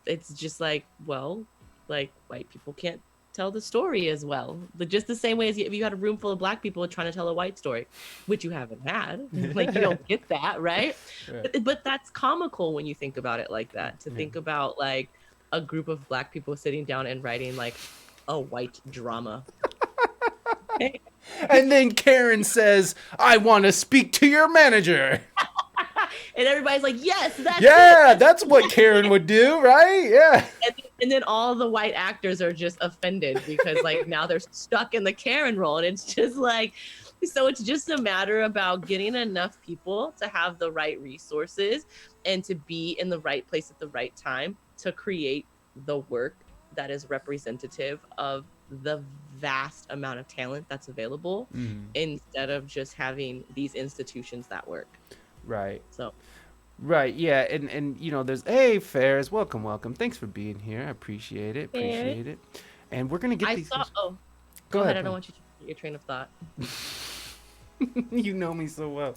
It's just like, well, like white people can't tell the story as well. But just the same way as if you had a room full of black people trying to tell a white story, which you haven't had, like you don't get that, right? Right. But that's comical when you think about it like that. To Yeah. think about like a group of black people sitting down and writing like a white drama. And then Karen says, "I want to speak to your manager." And everybody's like, yes, that's Yeah, it. that's what Karen would do, right? Yeah. And then all the white actors are just offended because like now they're stuck in the Karen role. And it's just like, so it's just a matter about getting enough people to have the right resources and to be in the right place at the right time to create the work that is representative of the vast amount of talent that's available, Mm, instead of just having these institutions that work. right. So Right, yeah, and there's hey Ferris, welcome. Thanks for being here. I appreciate it, Fair. appreciate it. And we're gonna get I these. saw. Oh, Go go ahead. ahead, I go don't ahead. want you to forget your train of thought. You know me so well.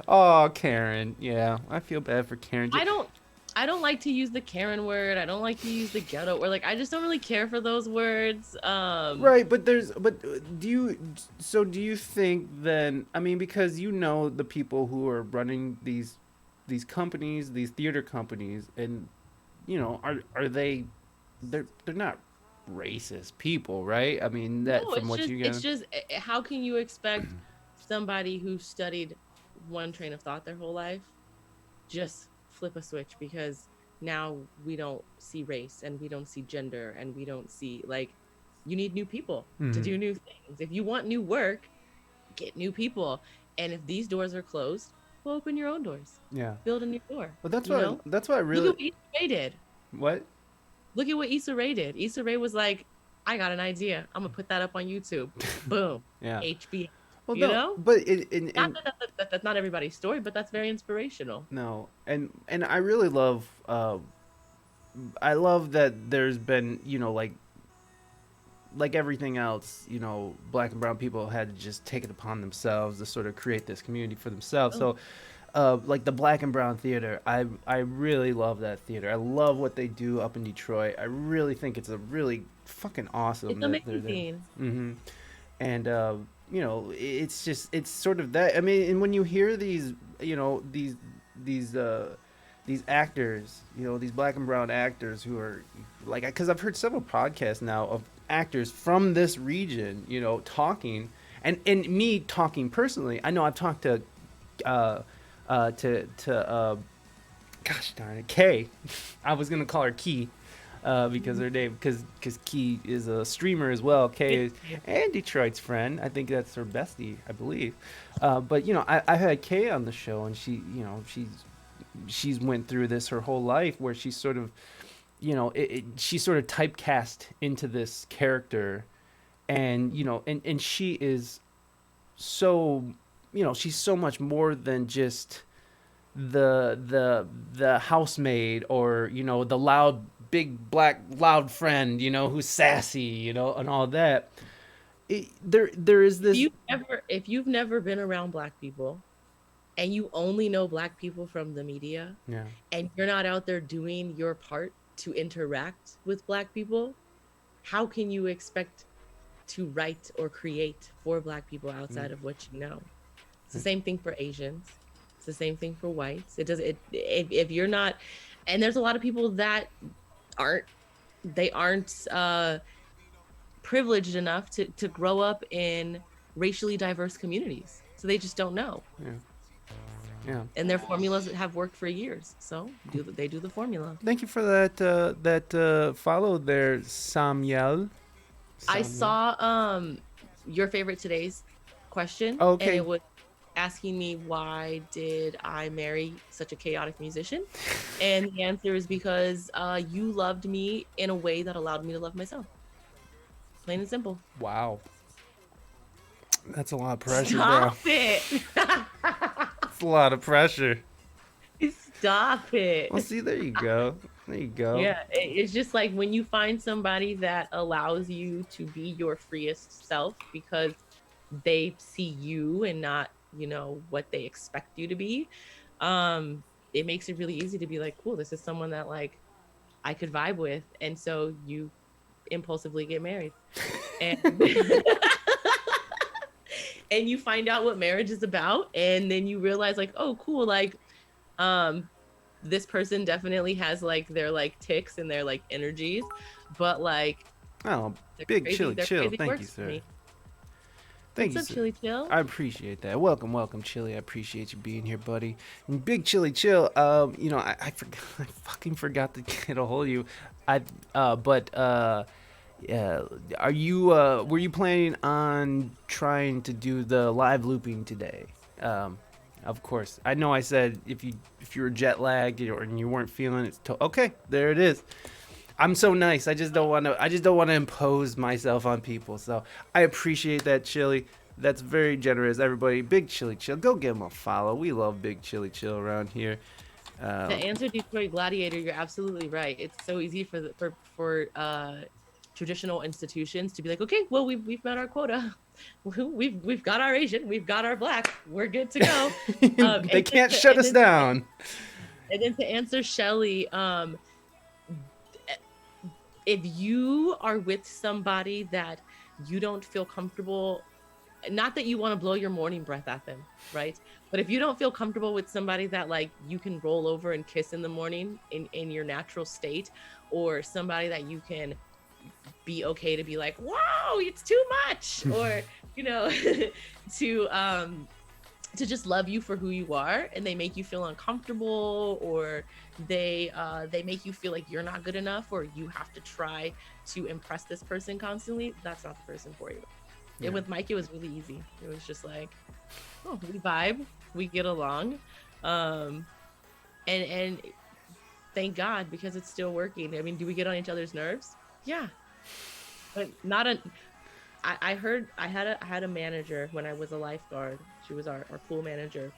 Oh, Karen. Yeah, I feel bad for Karen. I don't. I don't like to use the Karen word. I don't like to use the ghetto word. Like I just don't really care for those words. Right, but do you do you think then, I mean, because the people who are running these companies, these theater companies, and are they're not racist people, right? I mean, that No, from what you it's get. just how can you expect somebody who studied one train of thought their whole life just flip a switch because now we don't see race and we don't see gender and we don't see like you need new people to Mhm. do new things. If you want new work, get new people. And if these doors are closed, well, open your own doors. Yeah. Build a new door, Well, you know? that's why I Look at really what Issa Rae did. what? Look at what Issa Rae did. Issa Rae was like, I got an idea. I'm gonna put that up on YouTube. Boom. Yeah. HBO. Well, You no, know? but Not that's not everybody's story, but that's very inspirational. no, and I really love I love that there's been, like everything else, black and brown people had to just take it upon themselves to sort of create this community for themselves. Oh, So, like the Black and Brown Theater, I really love that theater. I love what they do up in Detroit. I really think it's a really fucking awesome it's that they're there. amazing. Hmm. And it's just it's sort of that. I mean, and when you hear these, these these actors, these black and brown actors who are like, because I've heard several podcasts now of actors from this region, talking, and me talking personally. I know I've talked to uh gosh darn it, Kay. I was gonna call her Key, because her name, because Key is a streamer as well. Kay is and Detroit's friend. I think that's her bestie, I believe. But I had Kay on the show, and she, she's went through this her whole life, where she's sort of, she's sort of typecast into this character, and and she is so, she's so much more than just the housemaid, or the loud, big black loud friend, who's sassy, and all that. There is this. If you've never been around black people and you only know black people from the media Yeah. and you're not out there doing your part to interact with black people, how can you expect to write or create for black people outside of what you know? It's the same thing for Asians. It's the same thing for whites. It does it if you're not, and there's a lot of people that aren't privileged enough to grow up in racially diverse communities. So they just don't know. Yeah. Yeah. And their formulas have worked for years. So they do the formula. Thank you for that follow there, Samuel. I saw your favorite today's question, Okay. and it was asking me why did I marry such a chaotic musician, and the answer is because you loved me in a way that allowed me to love myself. Plain and simple. Wow. That's a lot of pressure, Stop bro. it. It's a lot of pressure. Stop it. Well, see, there you go. There you go. Yeah, it's just like when you find somebody that allows you to be your freest self because they see you and not, what they expect you to be. It makes it really easy to be like, cool, this is someone that like I could vibe with. And so you impulsively get married. And and you find out what marriage is about, and then you realize like, oh cool, like this person definitely has like their like ticks and their like energies, but like Oh, they're big crazy- Chili they're Chill. crazy Thank you, works for sir. me. Thank What's you, up, sir. Chili Chill? I appreciate that. Welcome, Chili. I appreciate you being here, buddy. And Big Chili Chill. I forgot. I fucking forgot to get a hold of you. Yeah. Are you? Were you planning on trying to do the live looping today? Of course. I know I said if you were jet lagged or and you weren't feeling it. Okay, there it is. I'm so nice. I just don't want to impose myself on people. So I appreciate that, Chili. That's very generous, everybody. Big Chili Chill. Go give him a follow. We love Big Chili Chill around here. To answer Detroit Gladiator, you're absolutely right. It's so easy for traditional institutions to be like, okay, well we've met our quota. We've got our Asian, we've got our Black, we're good to go. They can't shut us down. And then to answer Shelly, if you are with somebody that you don't feel comfortable, not that you want to blow your morning breath at them, right? But if you don't feel comfortable with somebody that like you can roll over and kiss in the morning in your natural state, or somebody that you can be okay to be like, wow, it's too much, or you know, to just love you for who you are, and they make you feel uncomfortable, or they make you feel like you're not good enough, or you have to try to impress this person constantly, that's not the person for you. Yeah. And with Mike, it was really easy. It was just like, oh, we vibe, we get along, and thank God, because it's still working. I mean, do we get on each other's nerves? Yeah, but not a. I heard I had a manager when I was a lifeguard. She was our pool manager,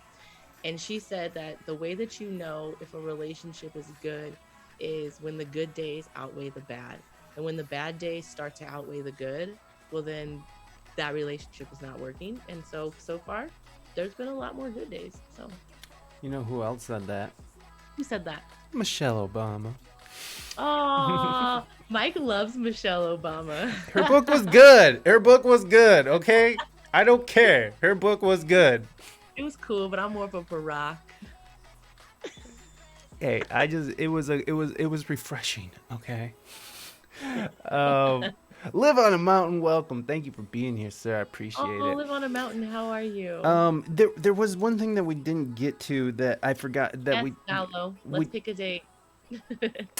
and she said that the way that you know if a relationship is good is when the good days outweigh the bad, and when the bad days start to outweigh the good, well then that relationship is not working. And so far there's been a lot more good days. So you know who else said that? Who said that? Michelle Obama. Oh, Mike loves Michelle Obama. Her book was good. Her book was good. Okay, I don't care. Her book was good. It was cool, but I'm more of a Barack. Hey, it was refreshing. Okay. Live on a Mountain, welcome. Thank you for being here, sir. I appreciate it. Live on a Mountain, how are you? There was one thing that we didn't get to that I forgot that Let's pick a date.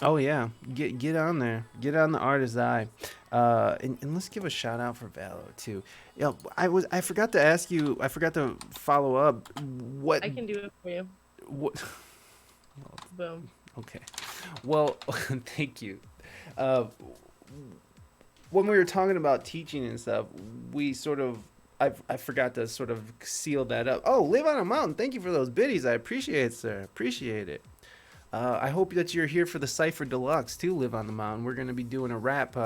Oh yeah, get on there, get on the Artist's Eye, and let's give a shout out for Valo too. You know, I forgot to ask you. I forgot to follow up. What I can do it for you. What? Boom. Okay. Well, thank you. When we were talking about teaching and stuff, I forgot to sort of seal that up. Oh, Live on a Mountain. Thank you for those biddies. I appreciate it, sir. Appreciate it. I hope that you're here for the Cypher Deluxe too, Live on the Mountain. We're going to be doing a rap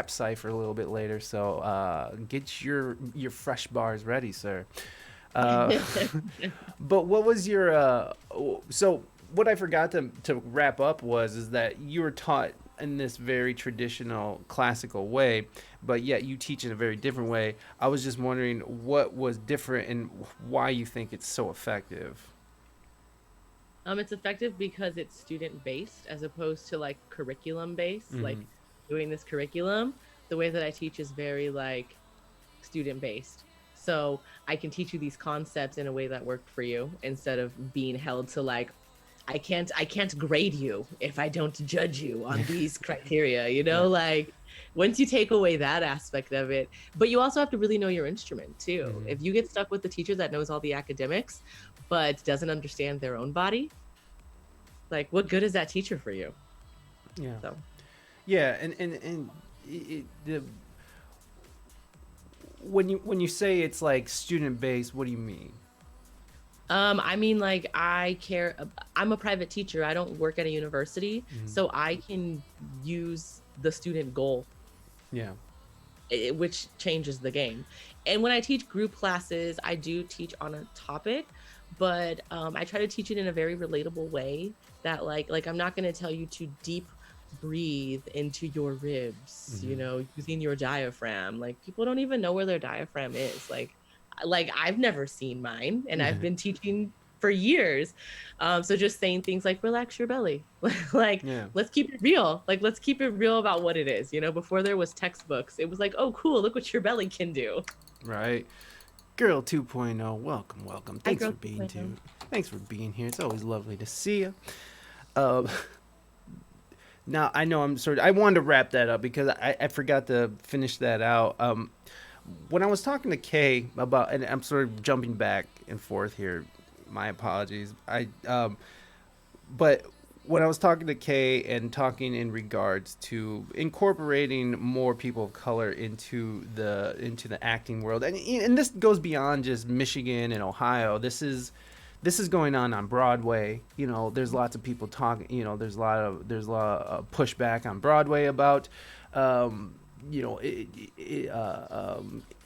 cipher a little bit later, so get your fresh bars ready, sir. But what was your so what I forgot to wrap up is that you were taught in this very traditional classical way, but yet you teach in a very different way. I was just wondering what was different and why you think it's so effective. It's effective because it's student based as opposed to like curriculum based. Mm-hmm. Like doing this curriculum, the way that I teach is very like student based. So I can teach you these concepts in a way that worked for you instead of being held to like, I can't grade you if I don't judge you on these criteria, you know, like once you take away that aspect of it, but you also have to really know your instrument too. Mm-hmm. If you get stuck with the teacher that knows all the academics, but doesn't understand their own body, like what good is that teacher for you? Yeah. So. Yeah. When you say it's like student based, what do you mean? I mean, like I'm a private teacher. I don't work at a university, mm-hmm. so I can use the student goal. Yeah. Which changes the game. And when I teach group classes, I do teach on a topic, but I try to teach it in a very relatable way that like I'm not going to tell you to deep breathe into your ribs, mm-hmm. you know, using your diaphragm. Like people don't even know where their diaphragm is. Like I've never seen mine, and I've been teaching for years. So just saying things like relax your belly, like let's keep it real. Like let's keep it real about what it is. You know, before there was textbooks, it was like, oh cool, look what your belly can do. Right. Girl 2.0, welcome. Thanks for being here. Thanks for being here. It's always lovely to see you. Now I know I wanted to wrap that up because I forgot to finish that out. When I was talking to Kay about, and I'm sort of jumping back and forth here, my apologies. But when I was talking to Kay and talking in regards to incorporating more people of color into the acting world, and this goes beyond just Michigan and Ohio. This is going on Broadway. You know, there's lots of people talking. You know, there's a lot of pushback on Broadway about, you know,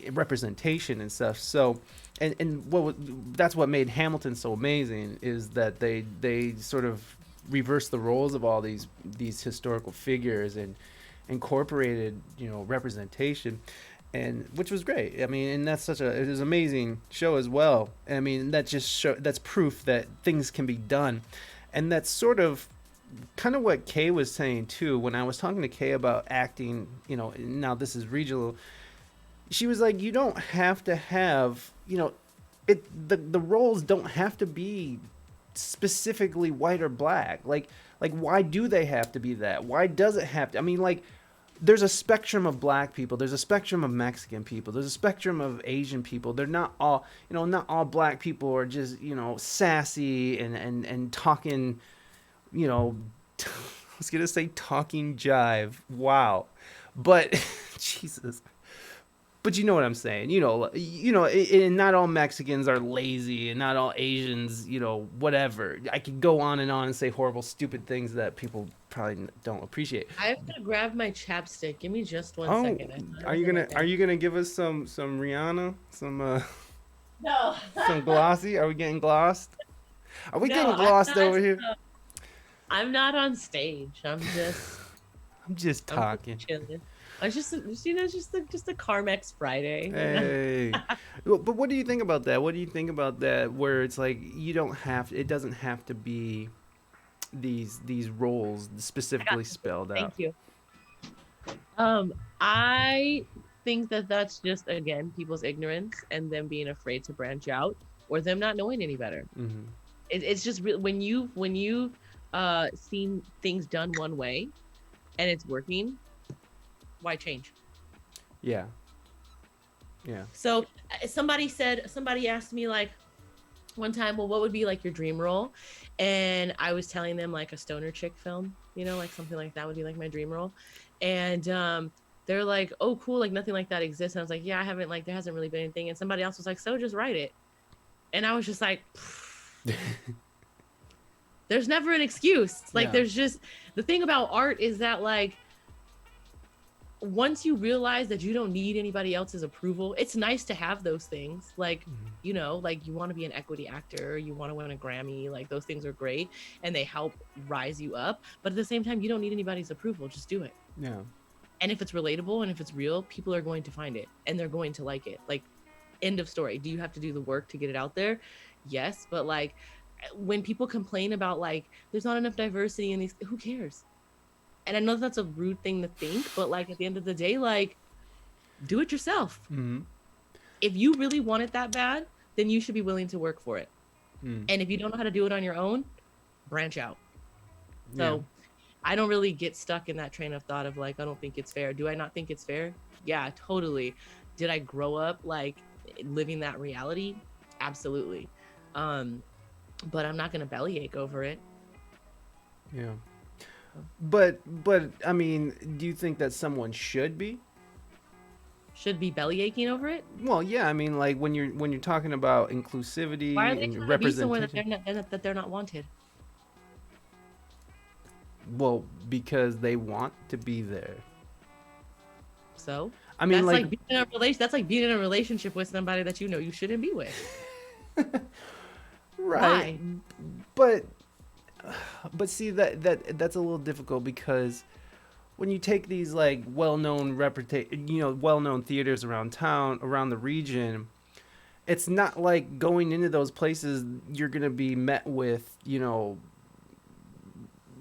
representation and stuff. So, that's what made Hamilton so amazing, is that they sort of reversed the roles of all these historical figures and incorporated, you know, representation, and which was great. I mean, and it was an amazing show as well. I mean, that's proof that things can be done, and that's sort of kind of what Kay was saying too. When I was talking to Kay about acting, you know, now this is regional, she was like, you don't have to have, you know, the roles don't have to be specifically white or black. Like why do they have to be that? Why does it have to? I mean, like, there's a spectrum of black people, there's a spectrum of Mexican people, there's a spectrum of Asian people. They're not all, you know, not all black people are just, you know, sassy and talking, you know, I was gonna say talking jive. Wow. But Jesus. But you know what I'm saying. And not all Mexicans are lazy, and not all Asians, you know, whatever. I could go on and say horrible, stupid things that people probably don't appreciate. I have to grab my chapstick. Give me just one Oh, second. are you gonna give us some Rihanna, No. some glossy? Are we getting glossed? Are we No, getting I'm glossed not, over here? I'm not on stage. I'm just talking. chilling. I was just just a Carmex Friday. Hey, but what do you think about that? What do you think about that? Where it's like it doesn't have to be these roles specifically spelled out. Thank you. I think that that's just, again, people's ignorance and them being afraid to branch out, or them not knowing any better. Mm-hmm. It's just when you've seen things done one way and it's working, why change? Yeah. So somebody asked me, like, one time, well, what would be like your dream role? And I was telling them, like, a stoner chick film, you know, like something like that would be like my dream role. And they're like, oh, cool, like nothing like that exists. And I was like, yeah, I haven't, like, there hasn't really been anything. And somebody else was like, so just write it. And I was just like, there's never an excuse. Like, there's just, the thing about art is that, like, once you realize that you don't need anybody else's approval, it's nice to have those things. Like, you know, like, you want to be an equity actor, you want to win a Grammy, like, those things are great and they help rise you up. But at the same time, you don't need anybody's approval. Just do it. Yeah. And if it's relatable and if it's real, people are going to find it and they're going to like it. Like, end of story. Do you have to do the work to get it out there? Yes. But, like, when people complain about, like, there's not enough diversity in these, who cares? And I know that's a rude thing to think, but, like, at the end of the day, like, do it yourself. Mm-hmm. If you really want it that bad, then you should be willing to work for it. And if you don't know how to do it on your own, branch out. So I don't really get stuck in that train of thought of, like, I don't think it's fair. Do I not think it's fair? Yeah, totally. Did I grow up, like, living that reality? Absolutely. But I'm not going to bellyache over it. Yeah. But I mean, do you think that someone should be bellyaching over it? Well, yeah. I mean, like, when you're talking about inclusivity Why are they and trying to be somewhere representation. that they're not wanted? Well, because they want to be there. So I mean, that's like being in a relation. That's like being in a relationship with somebody that you know you shouldn't be with. right. Why? But see, that's a little difficult, because when you take these, like, well-known theaters around town, around the region, it's not like going into those places you're gonna be met with, you know,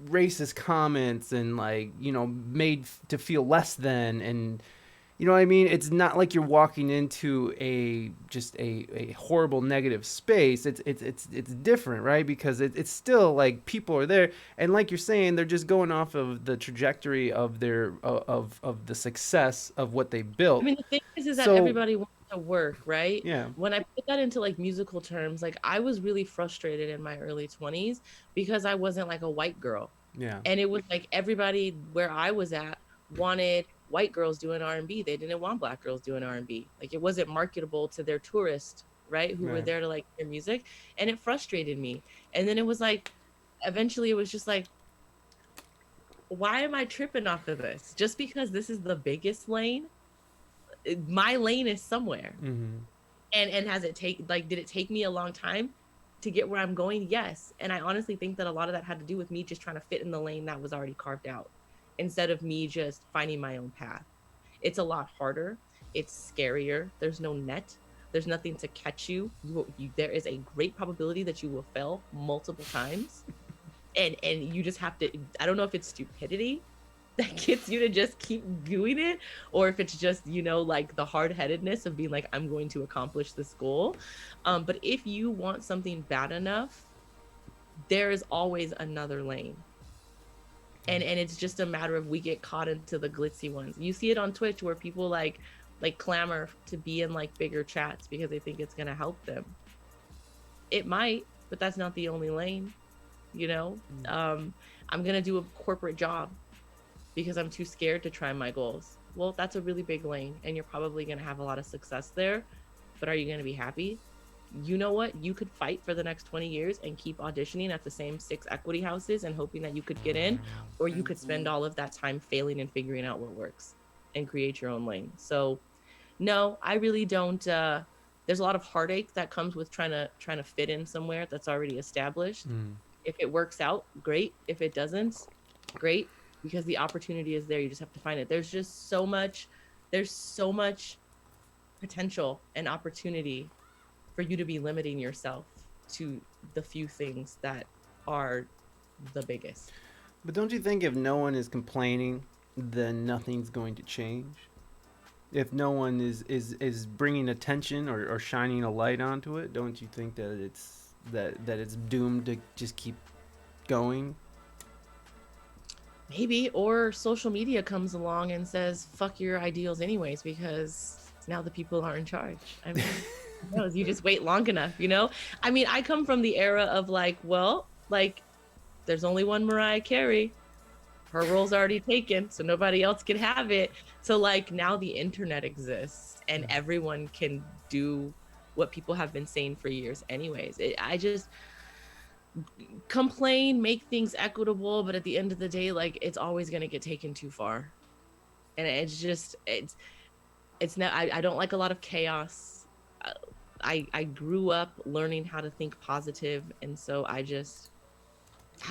racist comments and, like, you know, made to feel less than, and you know what I mean? It's not like you're walking into a horrible negative space. It's different, right? Because it's still, like, people are there, and like you're saying, they're just going off of the trajectory of their of the success of what they built. I mean, the thing is that everybody wants to work, right? Yeah. When I put that into like musical terms, like I was really frustrated in my early 20s because I wasn't like a white girl. Yeah. And it was like everybody where I was at wanted white girls doing R&B. They didn't want black girls doing R&B. Like it wasn't marketable to their tourists, right? Who were Right. there to like hear music. And it frustrated me. And then it was like, eventually it was just like, why am I tripping off of this? Just because this is the biggest lane, my lane is somewhere. Mm-hmm. And has it did it take me a long time to get where I'm going? Yes. And I honestly think that a lot of that had to do with me just trying to fit in the lane that was already carved out instead of me just finding my own path. It's a lot harder. It's scarier. There's no net. There's nothing to catch you. There is a great probability that you will fail multiple times. And you just have to, I don't know if it's stupidity that gets you to just keep doing it, or if it's just, like the hard-headedness of being like, I'm going to accomplish this goal. But if you want something bad enough, there is always another lane. And it's just a matter of we get caught into the glitzy ones. You see it on Twitch where people like clamor to be in like bigger chats because they think it's going to help them. It might, but that's not the only lane. I'm going to do a corporate job because I'm too scared to try my goals. Well, that's a really big lane and you're probably going to have a lot of success there, but are you going to be happy? You know what? You could fight for the next 20 years and keep auditioning at the same 6 equity houses and hoping that you could get in, or you could spend all of that time failing and figuring out what works and create your own lane. So no, I really don't. There's a lot of heartache that comes with trying to fit in somewhere that's already established. If it works out, great. If it doesn't, great, because the opportunity is there. You just have to find it. There's so much potential and opportunity for you to be limiting yourself to the few things that are the biggest. But don't you think if no one is complaining, then nothing's going to change? If no one is bringing attention or shining a light onto it, don't you think that it's doomed to just keep going? Maybe. Or social media comes along and says, fuck your ideals anyways, because now the people are in charge. I mean, who knows? You just wait long enough, I mean, I come from the era of there's only one Mariah Carey. Her role's already taken, so nobody else can have it. So now the internet exists and everyone can do what people have been saying for years anyways. I just complain, make things equitable, but at the end of the day, it's always going to get taken too far. And it's not, I don't like a lot of chaos. I grew up learning how to think positive, and so I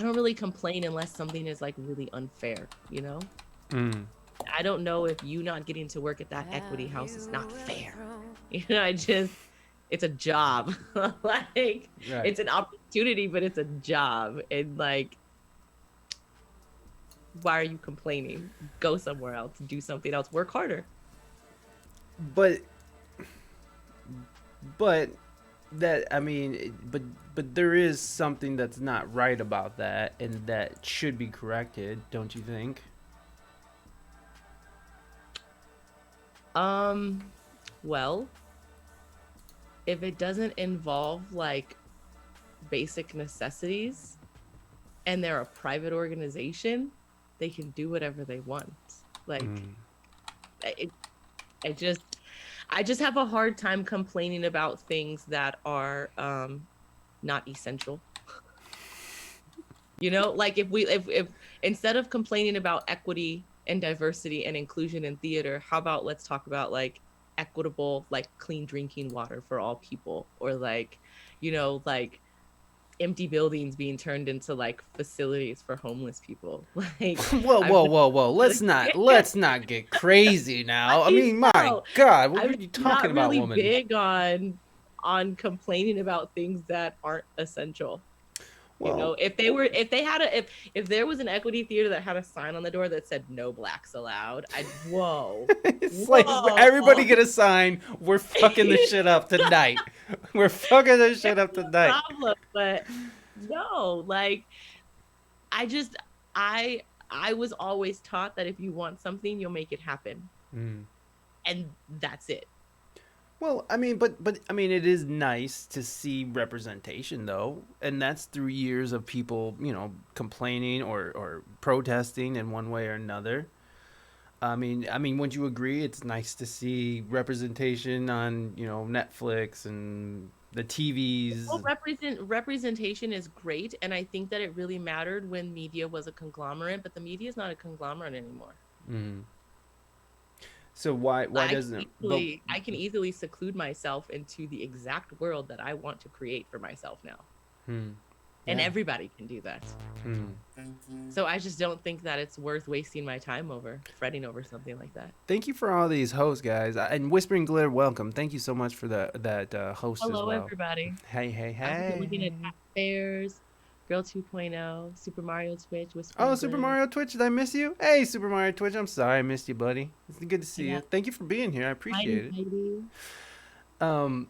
don't really complain unless something is really unfair, I don't know if you not getting to work at that equity house is not fair. It's a job. Right. It's an opportunity, but it's a job. And why are you complaining? Go somewhere else, do something else, work harder. But that, I mean, but there is something that's not right about that, and that should be corrected, don't you think? Well, if it doesn't involve basic necessities and they're a private organization, they can do whatever they want. I just have a hard time complaining about things that are not essential. If instead of complaining about equity and diversity and inclusion in theater, how about let's talk about equitable, clean drinking water for all people, or empty buildings being turned into facilities for homeless people. Whoa. Let's not get crazy now. I mean, my God, what are you talking about, woman? I'm not really big on complaining about things that aren't essential. Well, if there was an equity theater that had a sign on the door that said "No blacks allowed," whoa. It's everybody get a sign. We're fucking the shit up tonight. We're fucking the shit up tonight. Problem, but no, I was always taught that if you want something, you'll make it happen, and that's it. Well, I mean, but I mean, it is nice to see representation, though, and that's through years of people, complaining or protesting in one way or another. I mean, wouldn't you agree? It's nice to see representation on, Netflix and the Well, TVs. representation is great, and I think that it really mattered when media was a conglomerate, but the media is not a conglomerate anymore. Mm. So why doesn't it? But I can easily seclude myself into the exact world that I want to create for myself now. hmm, And yeah. everybody can do that. Hmm. So I just don't think that it's worth wasting my time over fretting over something like that. Thank you for all these hosts, guys, and Whispering Glitter. Welcome. Thank you so much for that host as Hello, well. everybody. Hey, hey, I'm here looking at hey. Bears, Girl 2.0, Super Mario Twitch, Oh, Whispering Super Glitter. Mario Twitch, did I miss you? Hey, Super Mario Twitch, I'm sorry I missed you, buddy. It's good to I see you. got Thank you for being here. I Mighty appreciate it. Mighty, Um,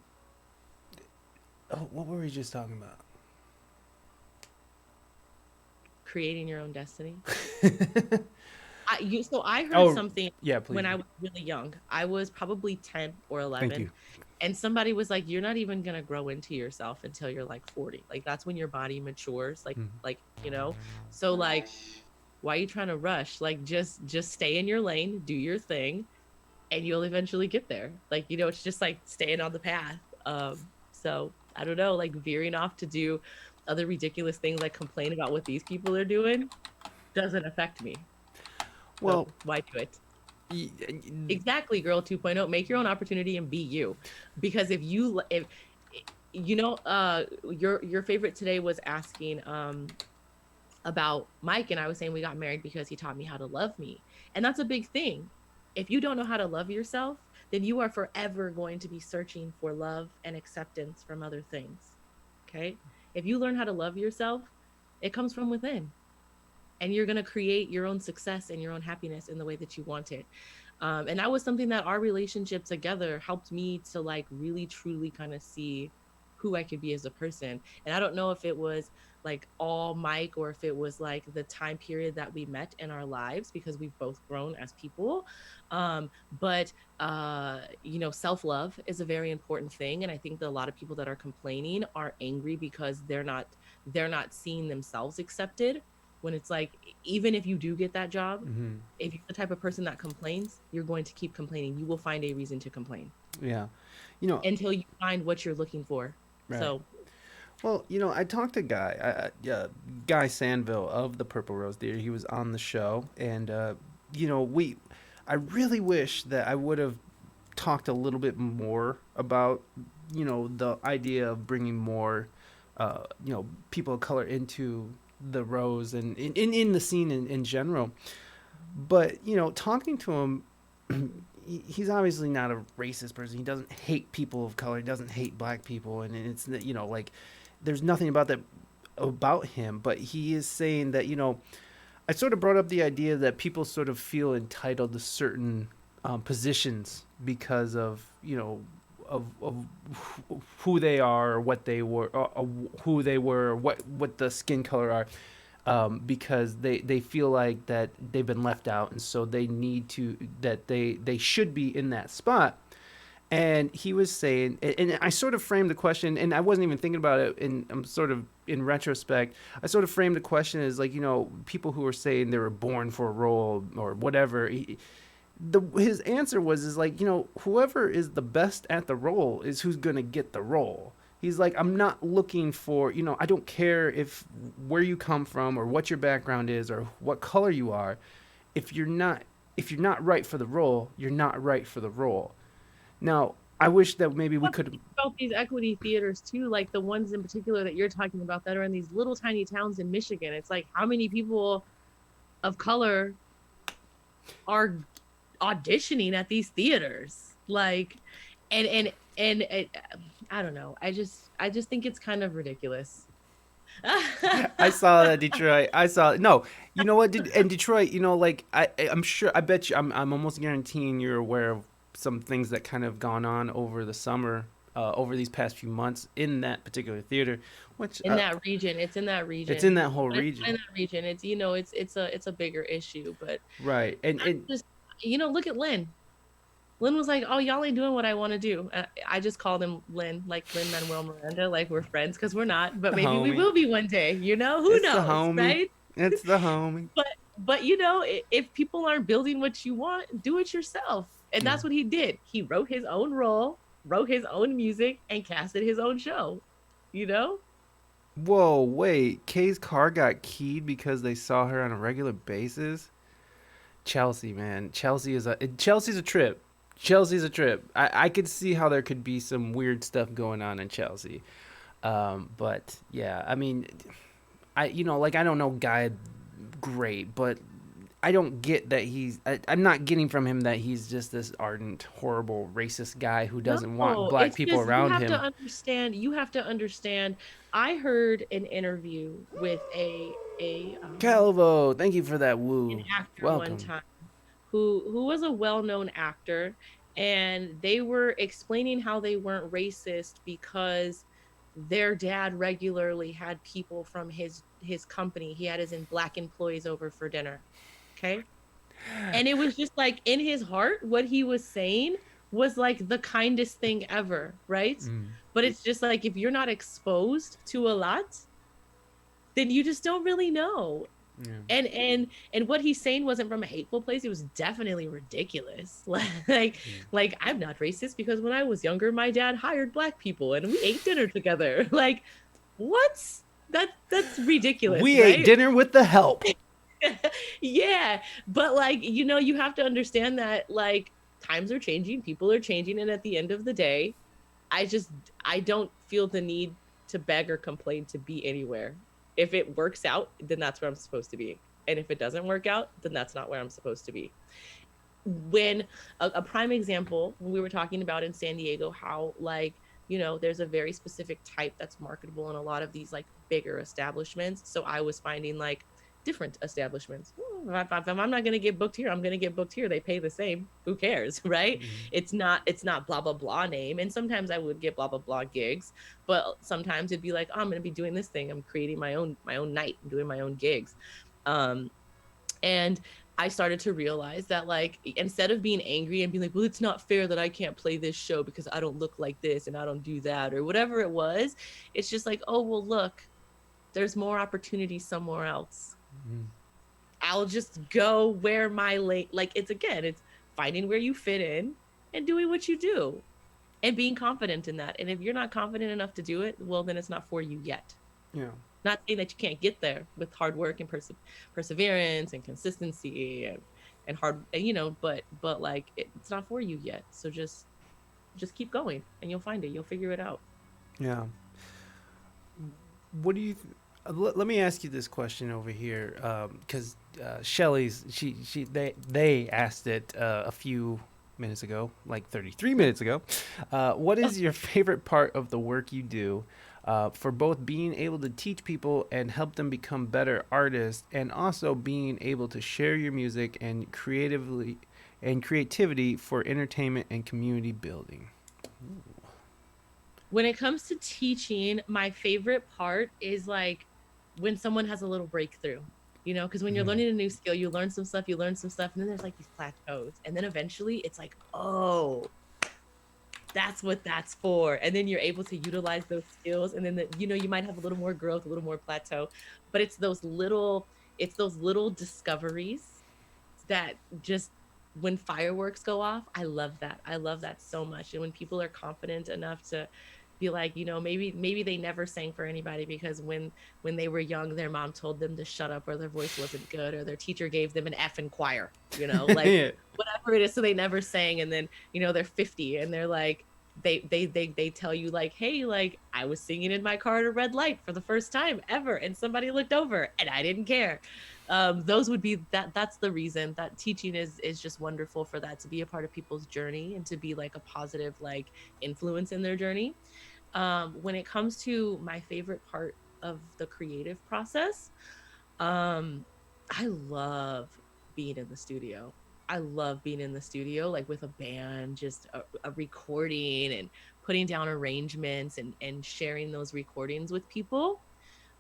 oh, what were we just talking about? Creating Your Own Destiny. So I heard Oh, something yeah, please. when I was really young. I was probably 10 or 11. Thank you. And somebody was like, you're not even going to grow into yourself until you're like 40. Like that's when your body matures. So like, why are you trying to rush? Like just stay in your lane, do your thing, and you'll eventually get there. Like, it's just like staying on the path. So I don't know, like veering off to do other ridiculous things like complain about what these people are doing doesn't affect me. So Well, why do it? y- Exactly, girl 2.0. Make your own opportunity and be you. Because if your favorite today was asking about Mike, and I was saying we got married because he taught me how to love me. And that's a big thing. If you don't know how to love yourself, then you are forever going to be searching for love and acceptance from other things. Okay? If you learn how to love yourself, it comes from within. And you're going to create your own success and your own happiness in the way that you want it. And that was something that our relationship together helped me to like really truly kind of see who I could be as a person. And I don't know if it was like all Mike or if it was like the time period that we met in our lives because we've both grown as people. But self-love is a very important thing. And I think that a lot of people that are complaining are angry because they're not seeing themselves accepted, when it's like, even if you do get that job, mhm, if you're the type of person that complains, you're going to keep complaining. You will find a reason to complain yeah. until you find what you're looking for. Right. So Well, I talked to Guy Sandville of the Purple Rose Theater. He was on the show, and I really wish that I would have talked a little bit more about, the idea of bringing more, people of color into the Rose and in the scene in general. But talking to him, he's obviously not a racist person. He doesn't hate people of color. He doesn't hate black people, and it's like there's nothing about that about him. But he is saying that I sort of brought up the idea that people sort of feel entitled to certain positions because of of who they are or what they were or who they were or what the skin color are. Because they feel like that they've been left out, and so they need to that they should be in that spot. And he was saying, and I sort of framed the question, and I wasn't even thinking about it. And I'm sort of in retrospect, I sort of framed the question as like people who are saying they were born for a role or whatever. His answer was is like whoever is the best at the role is who's gonna get the role. He's like, I'm not looking for, I don't care if where you come from or what your background is or what color you are. If you're not right for the role, you're not right for the role. Now, I wish that maybe we could about these equity theaters too, like the ones in particular that you're talking about that are in these little tiny towns in Michigan. It's like, how many people of color are auditioning at these theaters? Like, and I don't know. I just think it's kind of ridiculous. I saw that Detroit. I saw no. You know what? And Detroit. Like I'm sure. I bet you. I'm almost guaranteeing you're aware of some things that kind of gone on over the summer, over these past few months in that particular theater. Which in that region, it's in that region. It's in that whole region. In that region, it's it's a bigger issue, but right. And just look at Lynn. Lin was like, "Oh, y'all ain't doing what I want to do." I just called him Lin, like Lin Manuel Miranda, like we're friends because we're not, but The maybe we homie. will be one day. You know, who It's the knows, homie. right? It's the homie. But you know, if people aren't building what you want, do it yourself, and Yeah. that's what he did. He wrote his own role, wrote his own music, and casted his own show. You know, Whoa, wait. Kay's car got keyed because they saw her on a regular basis? Chelsea, man. Chelsea's a trip. Chelsea's a trip. I could see how there could be some weird stuff going on in Chelsea. But yeah, I mean, like I don't know Guy great, but I don't get that I'm not getting from him that he's just this ardent, horrible, racist guy who doesn't want no, black it's people just you around have to him. understand. You have to understand. I heard an interview with a Calvo, thank you for that an woo. actor one Welcome. time who was a well-known actor, and they were explaining how they weren't racist because their dad regularly had people from his company. He had his in black employees over for dinner. Okay? And it was just like in his heart what he was saying was like the kindest thing ever, right? Mm, But it's just like if you're not exposed to a lot, then you just don't really know. yeah. And what he's saying wasn't from a hateful place. It was definitely ridiculous. like Mm. like I'm not racist because when I was younger my dad hired black people and we ate dinner together. Like what? That's ridiculous, We ate right? dinner with the help. Yeah, but like you have to understand that like times are changing, people are changing, and at the end of the day, I just I don't feel the need to beg or complain to be anywhere. If it works out, then that's where I'm supposed to be. And if it doesn't work out, then that's not where I'm supposed to be. When a prime example, when we were talking about in San Diego, how like, there's a very specific type that's marketable in a lot of these like bigger establishments. So I was finding like different establishments. If I'm not going to get booked here, I'm going to get booked here. They pay the same. Who cares, right? Mm. It's not blah blah blah name. And sometimes I would get blah blah blah gigs, but sometimes it'd be like, oh, I'm going to be doing this thing. I'm creating my own night. I'm doing my own gigs. Um, and I started to realize that like instead of being angry and being like, well, it's not fair that I can't play this show because I don't look like this and I don't do that or whatever it was, it's just like, oh well, look, there's more opportunity somewhere else. Mm. I'll just go where my like it's finding where you fit in and doing what you do and being confident in that. And if you're not confident enough to do it, well then it's not for you yet. Yeah. Not saying that you can't get there with hard work and perseverance and consistency and hard, but like it's not for you yet. So just keep going and you'll find it. You'll figure it out. Yeah. What do you? Let me ask you this question over here, because Shelly's they asked it a few minutes ago, like 33 minutes ago. What is your favorite part of the work you do, for both being able to teach people and help them become better artists, and also being able to share your music and creativity for entertainment and community building? When it comes to teaching, my favorite part is like when someone has a little breakthrough, because when you're Mhm. learning a new skill, you learn some stuff, and then there's like these plateaus. And then eventually it's like, oh, that's what that's for. And then you're able to utilize those skills. And then you might have a little more growth, a little more plateau, but it's those little discoveries that just when fireworks go off, I love that. I love that so much. And when people are confident enough to be like, maybe they never sang for anybody because when they were young, their mom told them to shut up or their voice wasn't good or their teacher gave them an F in choir, like Yeah. whatever it is. So they never sang. And then, they're 50 and they're like, they tell you like, hey, like I was singing in my car at a red light for the first time ever and somebody looked over and I didn't care. Those would be that's the reason that teaching is just wonderful, for that to be a part of people's journey and to be like a positive like influence in their journey. When it comes to my favorite part of the creative process, um I love being in the studio. I love being in the studio, like with a band, just a recording and putting down arrangements and sharing those recordings with people.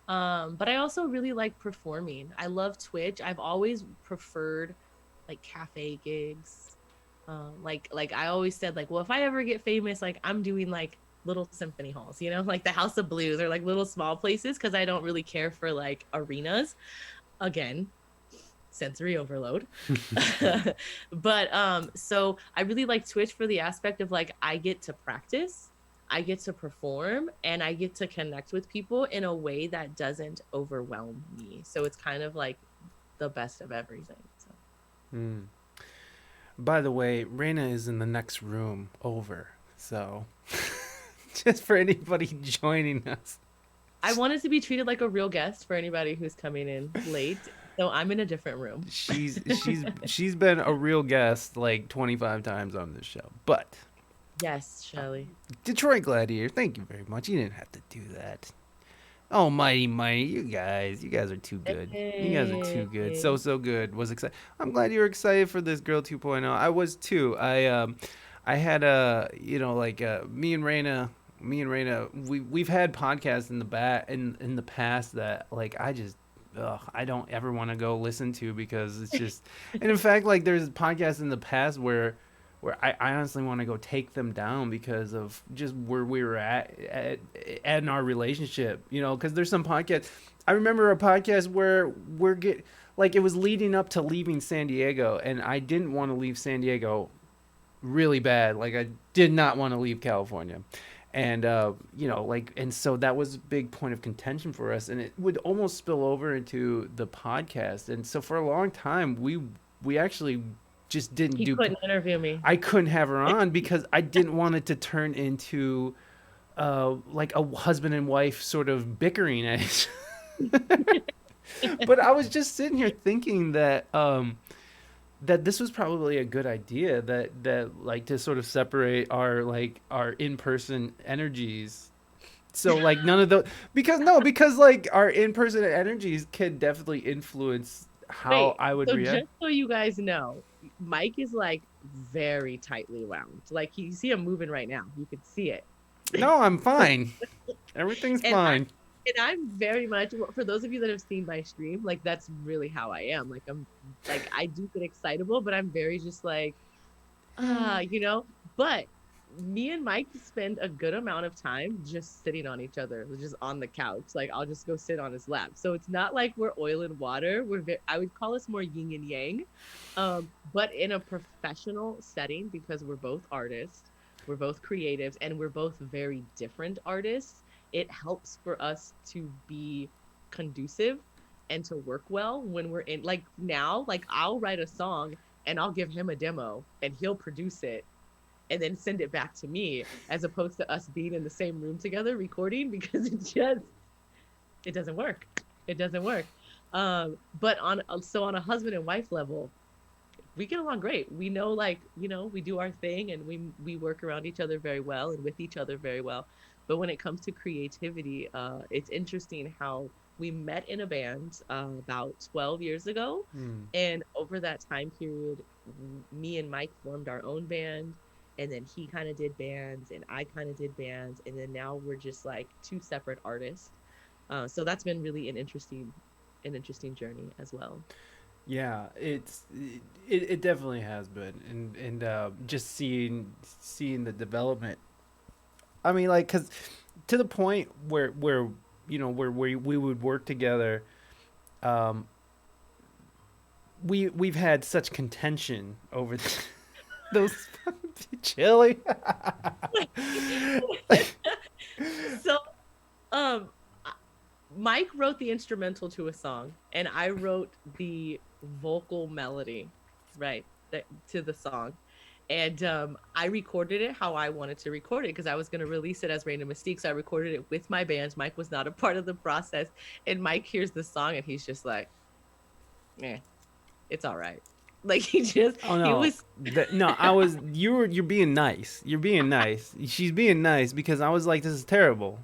But I also really like performing. I love Twitch. I've always preferred like cafe gigs Like I always said, like, well, if I ever get famous, like I'm doing like little symphony halls, you know, like the House of Blues or like little small places, because I don't really care for like arenas. Again, sensory overload. But so I really like Twitch for the aspect of like I get to practice, I get to perform, and I get to connect with people in a way that doesn't overwhelm me. So it's kind of like the best of everything. So Mm. By the way, Reina is in the next room over. So, just for anybody joining us. I wanted to be treated like a real guest for anybody who's coming in late. So I'm in a different room. She's been a real guest like 25 times on this show. But Yes, Shelly. Detroit Gladiator, thank you very much. You didn't have to do that. Oh, mighty, you guys are too good. You guys are too good. So good. Was excited. I'm glad you were excited for this Girl 2.0. I was too. I had a like me and Reina, we've had podcasts in the past that like I don't ever want to go listen to because it's just and in fact like there's podcasts in the past where I honestly want to go take them down because of just where we were at in our relationship, because there's some podcasts. I remember a podcast where like it was leading up to leaving San Diego, and I didn't want to leave San Diego really bad. Like I did not want to leave California. And and so that was a big point of contention for us, and it would almost spill over into the podcast. And so for a long time we actually just didn't You couldn't interview me. I couldn't have her on because I didn't want it to turn into like a husband and wife sort of bickering at each but I was just sitting here thinking that that this was probably a good idea, that like to sort of separate our in-person energies. So like none of those because like our in-person energies can definitely influence how Wait, I would so react. just so you guys know, Mike is like very tightly wound. Like you see him moving right now. You can see it. No, I'm fine. Everything's And fine. I'm very much, for those of you that have seen my stream, like that's really how I am. Like I do get excitable, but I'm very just like, but me and Mike spend a good amount of time just sitting on each other, just on the couch. Like I'll just go sit on his lap. So it's not like we're oil and water. I would call us more yin and yang, but in a professional setting, because we're both artists, we're both creatives, and we're both very different artists. It helps for us to be conducive and to work well when we're in, like now, like I'll write a song and I'll give him a demo and he'll produce it and then send it back to me, as opposed to us being in the same room together recording, because it doesn't work. It doesn't work. But on a husband and wife level, we get along great. We know, like, we do our thing and we work around each other very well and with each other very well. But when it comes to creativity, it's interesting how we met in a band about 12 years ago. And over that time period, me and Mike formed our own band. And then he kind of did bands and I kind of did bands. And then now we're just like two separate artists. So that's been really an interesting journey as well. Yeah, it definitely has been, and just seeing the development. I mean, like, cause to the point where we would work together, we've had such contention over those chili. So, Mike wrote the instrumental to a song, and I wrote the vocal melody, right, to the song. And I recorded it how I wanted to record it, because I was going to release it as Reina Mystique. So I recorded it with my band. Mike was not a part of the process. And Mike hears the song and he's just like, it's all right. Like he was. You're being nice. You're being nice. She's being nice, because I was like, this is terrible.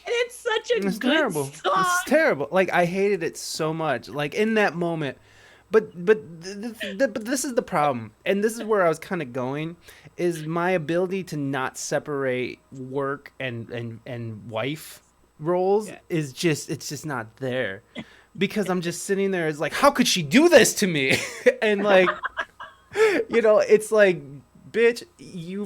And it's such a good terrible. song. It's terrible. Like I hated it so much. Like in that moment. But this is the problem, and this is where I was kind of going, is my ability to not separate work and wife roles is just not there, because I'm just sitting there. It's like, how could she do this to me? And like, It's like, bitch, you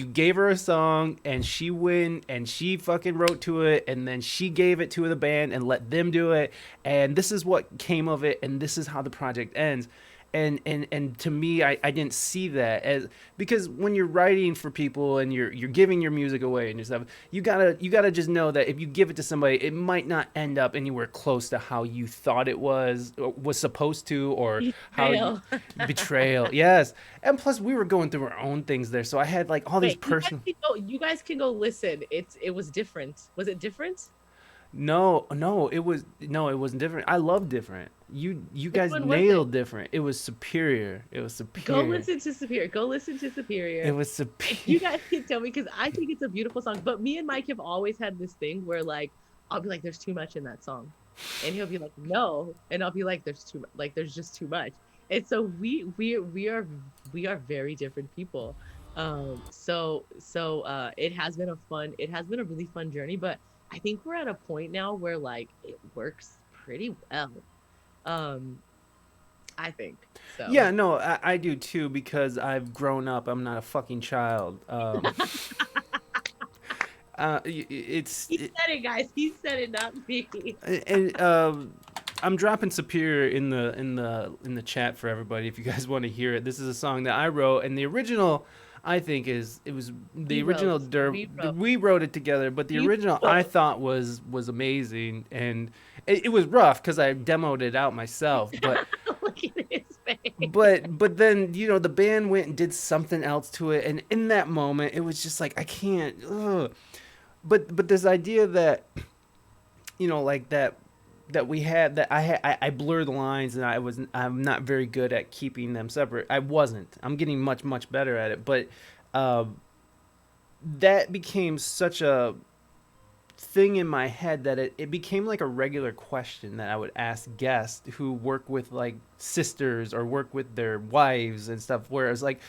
gave her a song and she went and she fucking wrote to it and then she gave it to the band and let them do it, and this is what came of it and this is how the project ends. And to me, I didn't see that as, because when you're writing for people and you're giving your music away and your stuff, you gotta just know that if you give it to somebody, it might not end up anywhere close to how you thought it was supposed to, or how you Betrayal. betrayal. Yes. And plus we were going through our own things there, so I had like all these Wait, personal. you guys can go listen. It was different. Was it different? No, no, it wasn't different. I love different. You Which guys one was it? nailed different. It was superior. It was Go superior. listen to Superior. Go listen to It Superior. was If you superior. guys can tell me, because I think it's a beautiful song. But me and Mike have always had this thing where like I'll be like, "There's too much in that song," and he'll be like, "No," and I'll be like, "There's too like there's just too much." And so we are very different people. It has been a really fun journey, but I think we're at a point now where like it works pretty well. Um, I think so. Yeah, no, I do too, because I've grown up. I'm not a fucking child. He said it, guys. He said it, not me. And I'm dropping Superior in the chat for everybody if you guys want to hear it. This is a song that I wrote, and the original, I think, it was the We wrote. original. We wrote. We wrote it together, but the We original I wrote. thought was amazing, and it was rough because I demoed it out myself, but. Look at his face. But then the band went and did something else to it, and in that moment it was just like I can't. Ugh. But this idea that like that we had, that I blur the lines, and I'm not very good at keeping them separate. I wasn't. I'm getting much better at it, but uh, that became such a thing in my head that it became like a regular question that I would ask guests who work with like sisters or work with their wives and stuff, where it's like,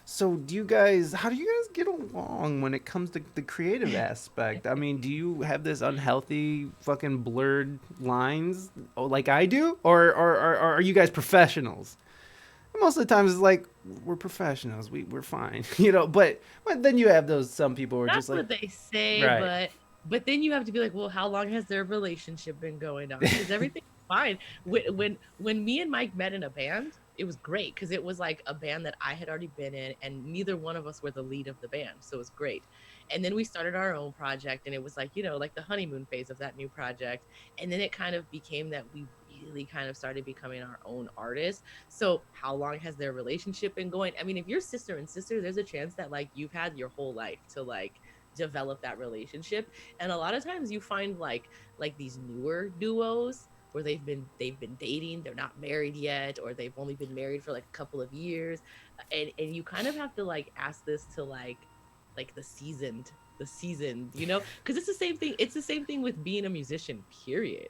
so how do you guys get along when it comes to the creative aspect? I mean, do you have this unhealthy fucking blurred lines like I do, or are you guys professionals? Most of the times it's like, we're professionals, we're fine, but then you have those some people who are just That's like, what they say, right. but then you have to be like, well, how long has their relationship been going on? Because everything's fine. When me and Mike met in a band, it was great because it was like a band that I had already been in, and neither one of us were the lead of the band, so it was great. And then we started our own project, and it was like like the honeymoon phase of that new project, and then it kind of became that we really kind of started becoming our own artists. So how long has their relationship been going? I mean, if you're sister and sister, there's a chance that like you've had your whole life to like develop that relationship. And a lot of times you find like these newer duos where they've been dating, they're not married yet, or they've only been married for like a couple of years, and you kind of have to like ask this to like the seasoned, because it's the same thing with being a musician, period.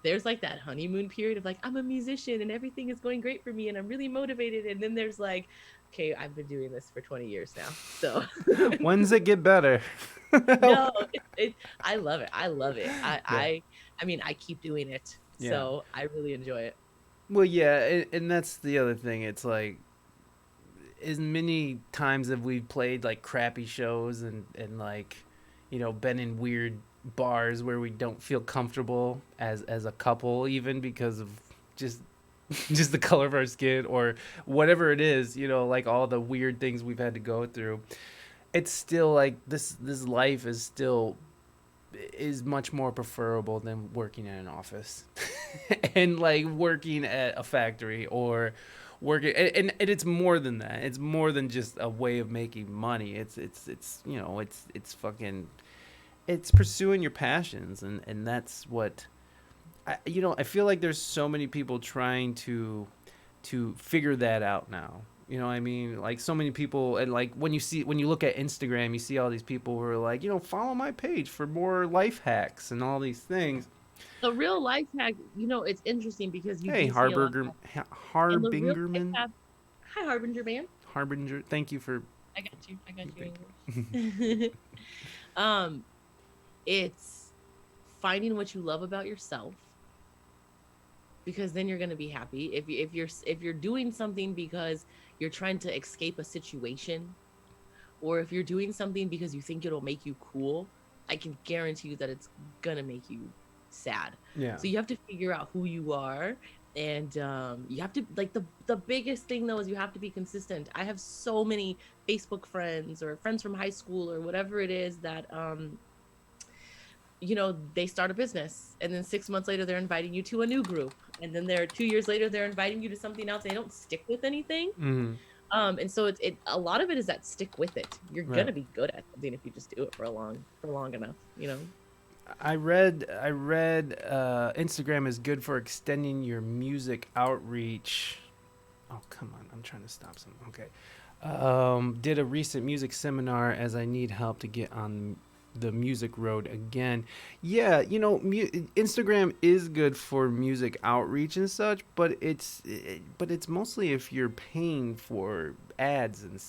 There's like that honeymoon period of like, I'm a musician and everything is going great for me and I'm really motivated, and then there's like, okay, I've been doing this for 20 years now, so When's it get better? no, I love it. I love it. I, Yeah. I, I mean, I keep doing it, Yeah. so I really enjoy it. Well, yeah, and that's the other thing. It's like, as many times have we played like crappy shows and like, been in weird bars where we don't feel comfortable as a couple, even because of just just the color of our skin or whatever it is, like all the weird things we've had to go through. It's still like this life is much more preferable than working in an office and like working at a factory or working, and it's more than that. It's more than just a way of making money. It's fucking, it's pursuing your passions, and that's what I feel like there's so many people trying to figure that out now. You know what I mean? Like so many people, and like when you look at Instagram, you see all these people who are like, follow my page for more life hacks and all these things. The real life hack, it's interesting because you Hey, do see a lot Harburger, in the real life Harbingerman, hack. Hi, Harbinger man. Harbinger. Thank you for. I got you. I got Thank you, English. um, it's finding what you love about yourself because then you're going to be happy. If you're doing something because you're trying to escape a situation, or if you're doing something because you think it'll make you cool, I can guarantee you that it's going to make you sad. Yeah. So you have to figure out who you are, and you have to, like, the biggest thing though is you have to be consistent. I have so many Facebook friends or friends from high school or whatever it is that they start a business, and then 6 months later they're inviting you to a new group, and then they're 2 years later they're inviting you to something else. They don't stick with anything. Mm-hmm. And so it a lot of it is that stick with it. You're Right. gonna be good at something if you just do it for long enough. I read Instagram is good for extending your music outreach. Oh, come on. I'm trying to stop something. Okay. Did a recent music seminar as I need help to get on the music road again. Yeah, Instagram is good for music outreach and such, but it's mostly if you're paying for ads and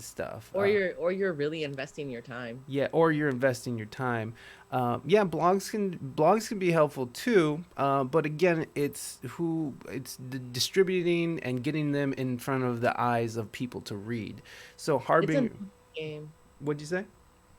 stuff. Or you're really investing your time. Yeah, or you're investing your time. Yeah, blogs can be helpful too. But again, it's the distributing and getting them in front of the eyes of people to read. So It's a Harbinger, numbers game. what'd you say?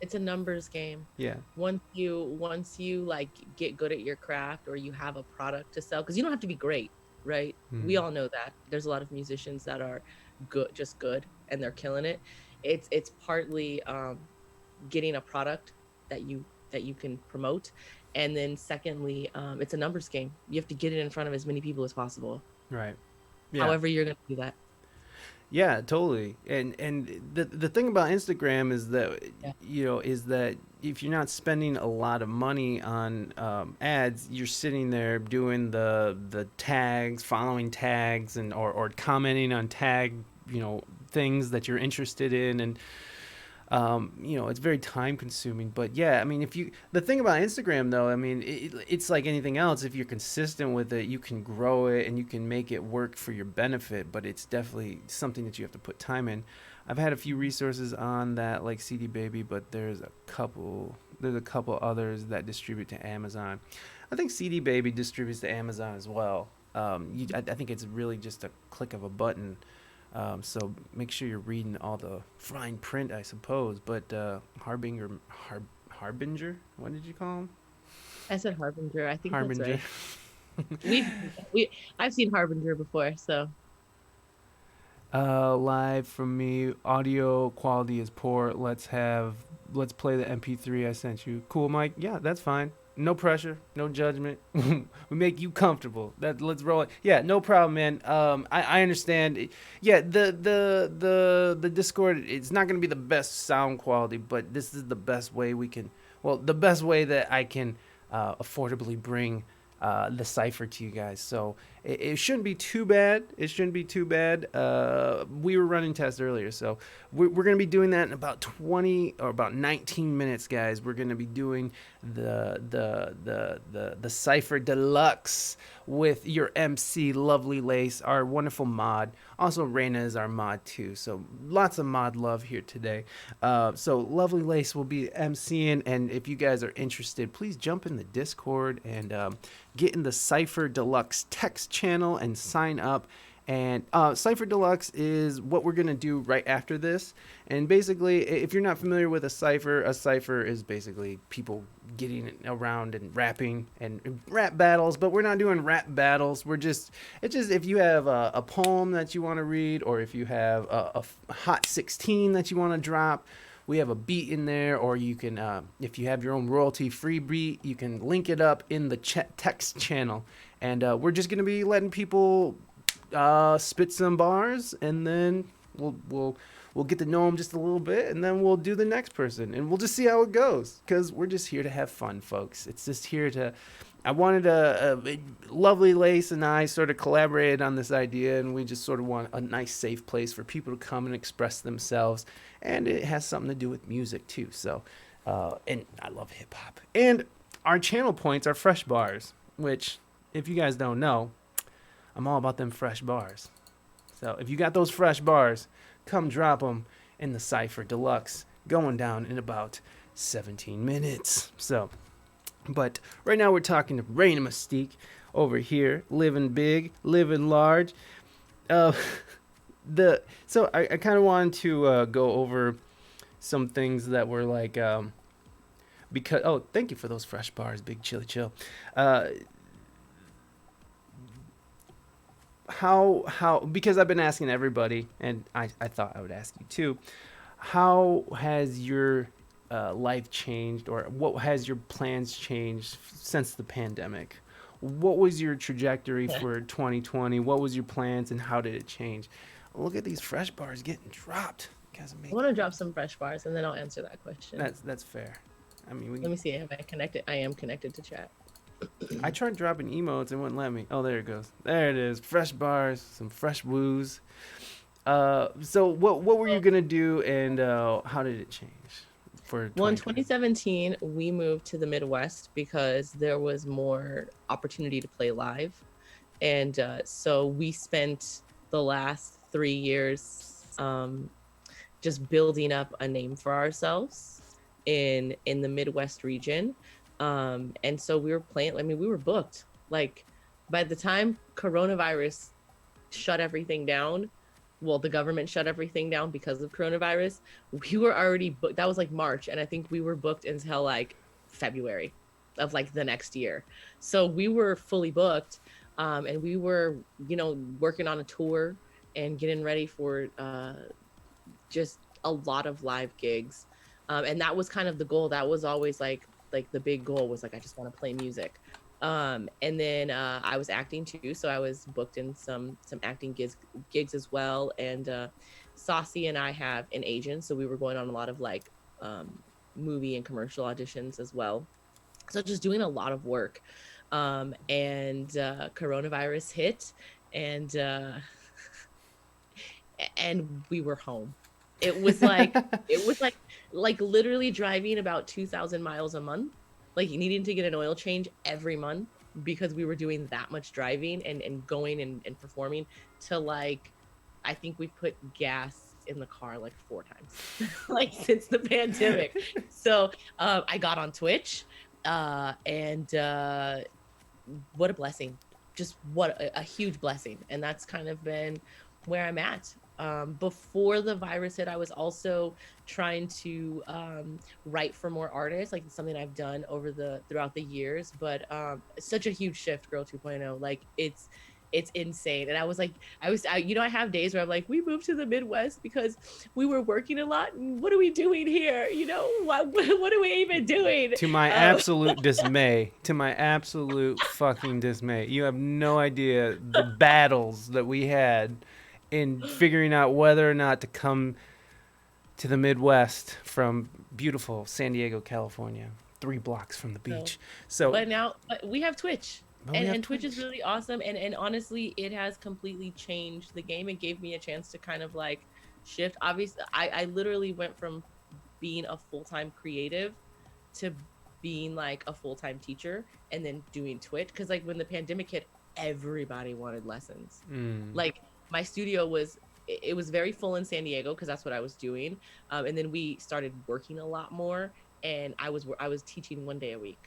It's a numbers game. Yeah. Once you like get good at your craft, or you have a product to sell, because you don't have to be great, right? We Mhm. all know that. There's a lot of musicians that are good, just good, and they're killing it. It's partly getting a product that you can promote, and then secondly, it's a numbers game. You have to get it in front of as many people as possible. Right. Yeah. However you're gonna do that. Yeah, totally. And the thing about Instagram is that Yeah. is that if you're not spending a lot of money on ads, you're sitting there doing the tags, following tags, and or commenting on tag things that you're interested in, and it's very time consuming. But yeah, I mean, the thing about Instagram though, I mean, it's like anything else. If you're consistent with it, you can grow it and you can make it work for your benefit. But it's definitely something that you have to put time in. I've had a few resources on that, like CD Baby, but there's a couple others that distribute to Amazon. I think CD Baby distributes to Amazon as well. I think it's really just a click of a button. So make sure you're reading all the fine print, I suppose. But Harbinger, what did you call him? I said Harbinger. I think that's Harbinger. right. I've seen Harbinger before, so Live from me. Audio quality is poor. Let's play the MP3 I sent you. Cool, Mike. Yeah, that's fine. No pressure, no judgment. We make you comfortable. Let's roll it. Yeah, no problem, man. I understand. Yeah, the Discord. It's not gonna be the best sound quality, but this is the best way we can. Well, the best way that I can affordably bring the cipher to you guys. So it shouldn't be too bad. We were running tests earlier, so we're going to be doing that in about 20 or about 19 minutes, guys. We're going to be doing the cipher deluxe with your MC Lovely Lace, our wonderful mod. Also, Reina is our mod too. So lots of mod love here today. So Lovely Lace will be MCing, and if you guys are interested, please jump in the Discord and get in the Cipher Deluxe text channel and sign up. And Cipher Deluxe is what we're going to do right after this. And basically, if you're not familiar with a cipher is basically people getting around and rapping and rap battles. But we're not doing rap battles. It's just if you have a poem that you want to read, or if you have a hot 16 that you want to drop, we have a beat in there, or you can, if you have your own royalty-free beat, you can link it up in the text channel. And we're just going to be letting people spit some bars, and then we'll get to know them just a little bit, and then we'll do the next person, and we'll just see how it goes, because we're just here to have fun, folks. It's just here to... I wanted Lovely Lace and I sort of collaborated on this idea, and we just sort of want a nice, safe place for people to come and express themselves, and it has something to do with music too. So, and I love hip hop. And our channel points are fresh bars, which, if you guys don't know, I'm all about them fresh bars. So if you got those fresh bars, come drop them in the Cipher Deluxe, going down in about 17 minutes. So. But right now we're talking to Reina Mystique, over here, living big, living large. Uh, the so I kind of wanted to go over some things that were like because thank you for those fresh bars, Big Chili Chill. Uh, how because I've been asking everybody, and I thought I would ask you too. How has your life changed, or what has your plans changed since the pandemic? What was your trajectory for 2020? What was your plans, and how did it change? Look at these fresh bars getting dropped. You guys are I want making to drop some fresh bars and then I'll answer that question. that's fair. I mean, Let me see if I connected. I am connected to chat. I tried dropping emotes and wouldn't let me. Oh, there it goes. There it is. Fresh bars, some fresh woos. So what were you gonna do, and how did it change for Well, in 2020? 2017, we moved to the Midwest because there was more opportunity to play live. And so we spent the last 3 years just building up a name for ourselves in the Midwest region. And so we were playing, I mean, we were booked. Like by the time coronavirus shut everything down, well, the government shut everything down because of coronavirus, we were already booked. That was like March, and I think we were booked until like February of like the next year. So we were fully booked, and we were, working on a tour and getting ready for just a lot of live gigs. And that was kind of the goal. That was always like the big goal was like, I just want to play music. And then I was acting too, so I was booked in some acting gigs as well. And Saucy and I have an agent, so we were going on a lot of like movie and commercial auditions as well. So just doing a lot of work. And coronavirus hit, and and we were home. It was like it was like literally driving about 2,000 miles a month, like needing to get an oil change every month because we were doing that much driving and going and performing to like, I think we put gas in the car like 4 times like since the pandemic. So I got on Twitch, and what a blessing. Just what a huge blessing. And that's kind of been where I'm at. Before the virus hit, I was also trying to write for more artists, like something I've done throughout the years. But such a huge shift, Girl 2.0. Like it's insane. And I was like, I have days where I'm like, we moved to the Midwest because we were working a lot. And what are we doing here? What are we even doing? To my absolute dismay, to my absolute fucking dismay, you have no idea the battles that we had in figuring out whether or not to come to the Midwest from beautiful San Diego, California, 3 blocks from the beach. So, But we have Twitch. but we And, have and Twitch is really awesome. And honestly, it has completely changed the game. It gave me a chance to kind of like shift. Obviously, I literally went from being a full-time creative to being like a full-time teacher and then doing Twitch. Because like when the pandemic hit, everybody wanted lessons. Like my studio it was very full in San Diego because that's what I was doing. And then we started working a lot more, and I was teaching 1 day a week.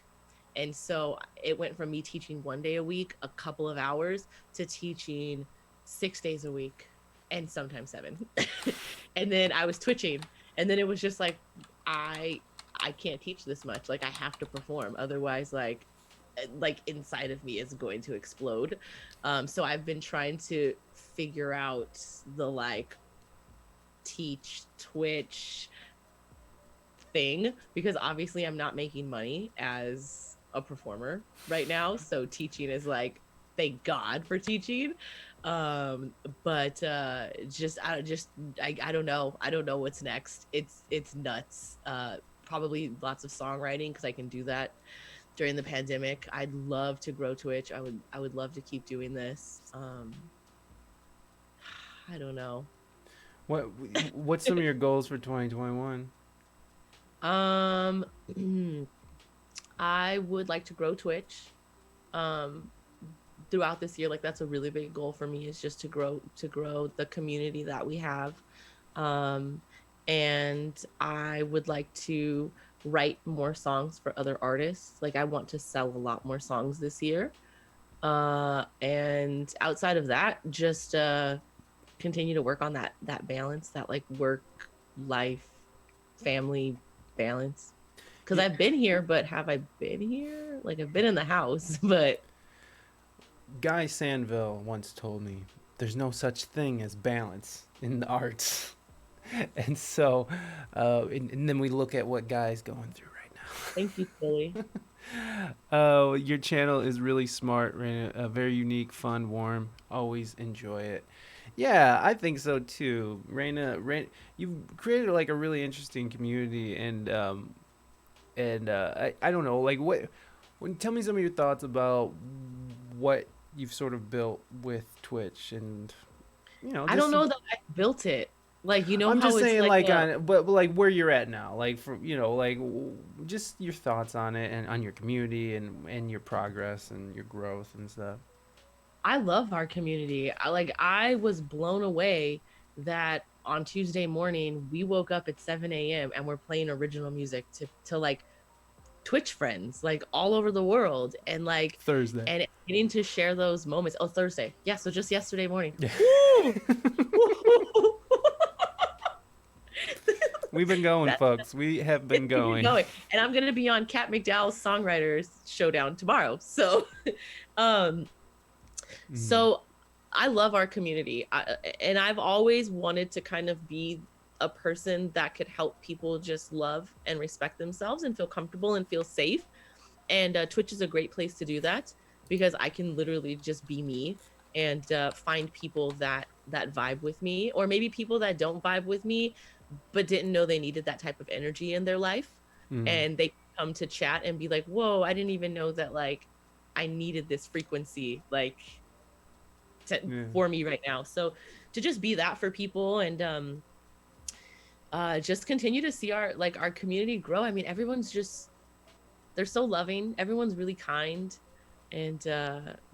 And so it went from me teaching 1 day a week, a couple of hours, to teaching 6 days a week and sometimes 7. And then I was twitching. And then it was just like, I can't teach this much. Like I have to perform. Otherwise, like inside of me is going to explode. So I've been trying to figure out the like teach Twitch thing, because obviously I'm not making money as a performer right now. So teaching is like, thank God for teaching. But I don't know. I don't know what's next. It's nuts. Probably lots of songwriting because I can do that during the pandemic. I'd love to grow Twitch. I would love to keep doing this. I don't know. what's some of your goals for 2021? Um, I would like to grow Twitch. Um, Throughout this year, like that's a really big goal for me, is just to grow the community that we have. And I would like to write more songs for other artists. Like I want to sell a lot more songs this year. And outside of that, just continue to work on that balance, that like work life family balance. Because Yeah, I've been here, but have I been here? Like I've been in the house, but Guy Sandville once told me there's no such thing as balance in the arts. And so, and then we look at what Guy's going through right thank you, Philly. now. Your channel is really smart, Raina, very unique, fun, warm. Always enjoy it. Yeah, I think so too. You've created like a really interesting community, I don't know, like tell me some of your thoughts about what you've sort of built with Twitch, and I don't just know that I built it. Like, you know I'm how just it's saying, like like, a, but like where you're at now, like, just your thoughts on it and on your community and your progress and your growth and stuff. I love our community. I was blown away that on Tuesday morning we woke up at 7 a.m. and we're playing original music to like Twitch friends like all over the world, and like Thursday. and getting to share those moments. Oh, Thursday. Yeah, so just yesterday morning. Yeah. Woo! We've been going, That folks. We have been we've been going. going. And I'm gonna be on Kat McDowell's Songwriters Showdown tomorrow. So um Mhm. so I love our community. And I've always wanted to kind of be a person that could help people just love and respect themselves and feel comfortable and feel safe. And Twitch is a great place to do that, because I can literally just be me and find people that vibe with me, or maybe people that don't vibe with me but didn't know they needed that type of energy in their life, Mhm. and they come to chat and be like, whoa, I didn't even know that like I needed this frequency like Yeah. for me right now. So to just be that for people, and just continue to see our community grow. I mean, everyone's just, they're so loving, everyone's really kind, and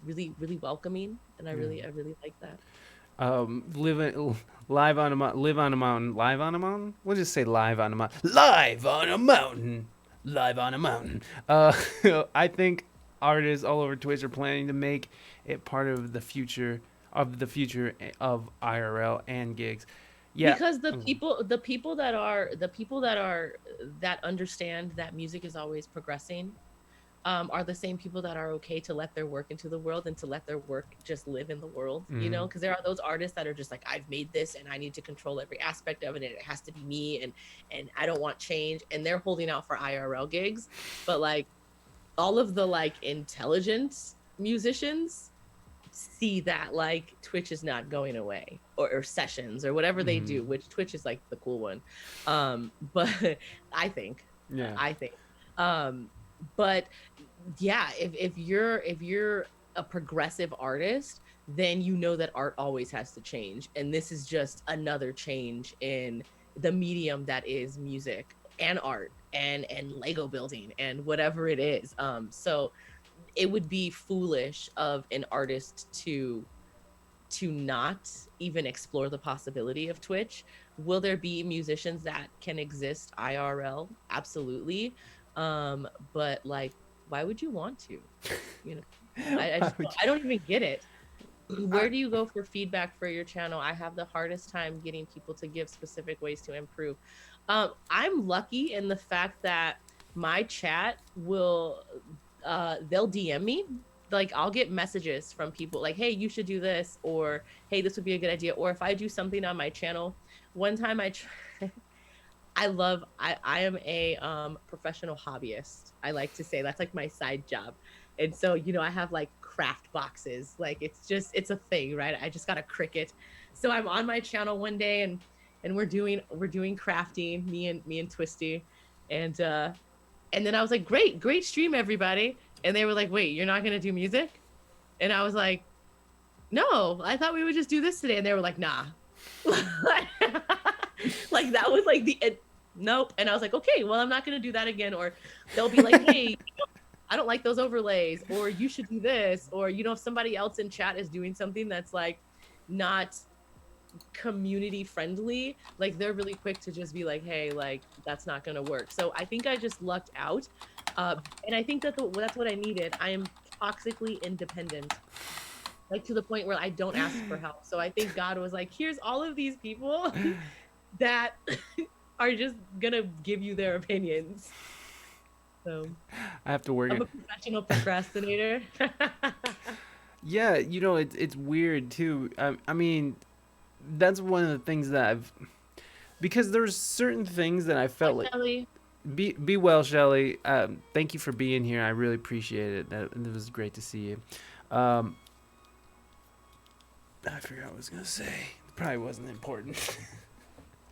really really welcoming, and I Yeah. really like that. Living live on a live on a mountain, live on a mountain. We'll just say live on a mountain, live on a mountain, live on a mountain. I think artists all over Twitch are planning to make it part of the future of IRL and gigs. Yeah. Because the people that understand that music is always progressing, are the same people that are okay to let their work into the world and to let their work just live in the world, you Mm-hmm. know, because there are those artists that are just like, I've made this and I need to control every aspect of it and it has to be me, and I don't want change, and they're holding out for IRL gigs. But like all of the like intelligent musicians see that like Twitch is not going away, or sessions or whatever they Mm-hmm. do, which Twitch is like the cool one. But I think, Yeah. I think, um, but yeah, if you're a progressive artist, then you know that art always has to change, and this is just another change in the medium that is music and art and Lego building and whatever it is. So it would be foolish of an artist to not even explore the possibility of Twitch. Will there be musicians that can exist IRL? Absolutely. But like, why would you want to? You know, I Why just would I don't even get it. I, Where do you go for feedback for your channel? I have the hardest time getting people to give specific ways to improve. I'm lucky in the fact that my chat will they'll DM me. Like I'll get messages from people like, hey, you should do this, or hey, this would be a good idea. Or if I do something on my channel, one time I am a professional hobbyist. I like to say that's like my side job. And so, you know, I have like craft boxes. Like it's a thing, right? I just got a Cricut. So I'm on my channel one day, and we're doing crafting, me and Twisty. And then I was like, great stream, everybody. And they were like, wait, you're not gonna do music? And I was like, no, I thought we would just do this today. And they were like, nah. Like that was like nope. And I was like, okay, well, I'm not gonna do that again. Or they'll be like, hey, I don't like those overlays, or you should do this, or you know, if somebody else in chat is doing something that's like not community friendly, like they're really quick to just be like, hey, like that's not gonna work. So I think I just lucked out. And I think that's what I needed. toxically independent, like to the point where I don't ask for help. So I think God was like, here's all of these people that are just gonna give you their opinions. So I have to work I'm it. a professional procrastinator. Yeah, it's weird too. I mean, that's one of the things that I've because there's certain things that I Hi, felt like Kelly. be well, Shelly. Thank you for being here. I really appreciate it. It was great to see you. Um, I forgot what I was gonna say. It probably wasn't important.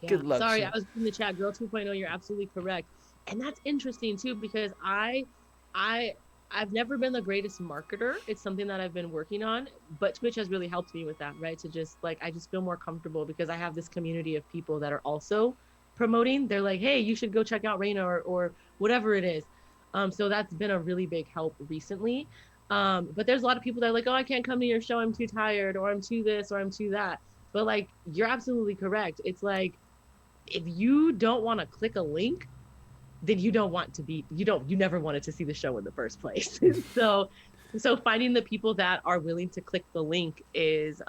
Yeah, Good luck, sorry, I Shell. was in the chat. Girl 2.0, you're absolutely correct, and that's interesting too because I, I've never been the greatest marketer. It's something that I've been working on, but Twitch has really helped me with that, right? To just like I just feel more comfortable because I have this community of people that are also promoting. They're like, hey, you should go check out Reina or whatever it is. So that's been a really big help recently. But there's a lot of people that are like, oh, I can't come to your show. I'm too tired, or I'm too this, or I'm too that. But like, you're absolutely correct. It's like if you don't want to click a link, then you don't want to be you never wanted to see the show in the first place. So finding the people that are willing to click the link is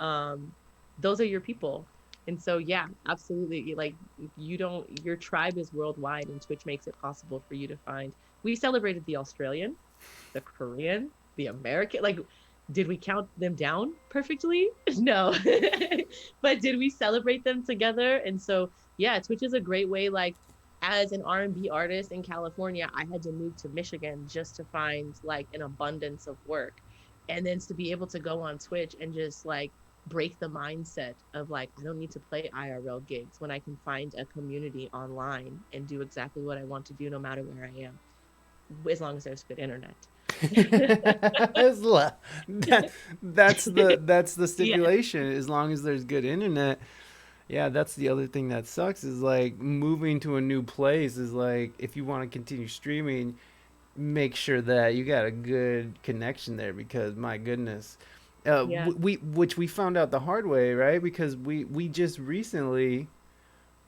those are your people. And so yeah, absolutely. Like you don't your tribe is worldwide and Twitch makes it possible for you to find. We celebrated the Australian, the Korean, the American. Like, did we count them down perfectly? No. But did we celebrate them together? And so, yeah, Twitch is a great way. Like, as an R&B artist in California, I had to move to Michigan just to find like an abundance of work. And then to be able to go on Twitch and just like break the mindset of like, I don't need to play IRL gigs when I can find a community online and do exactly what I want to do no matter where I am, as long as there's good internet. As lo- that, that's the Yeah. stipulation. As long as there's good internet. Yeah, that's the other thing that sucks is like moving to a new place is like if you want to continue streaming, make sure that you got a good connection there because my goodness, Yeah. we which we found out the hard way, right? Because we just recently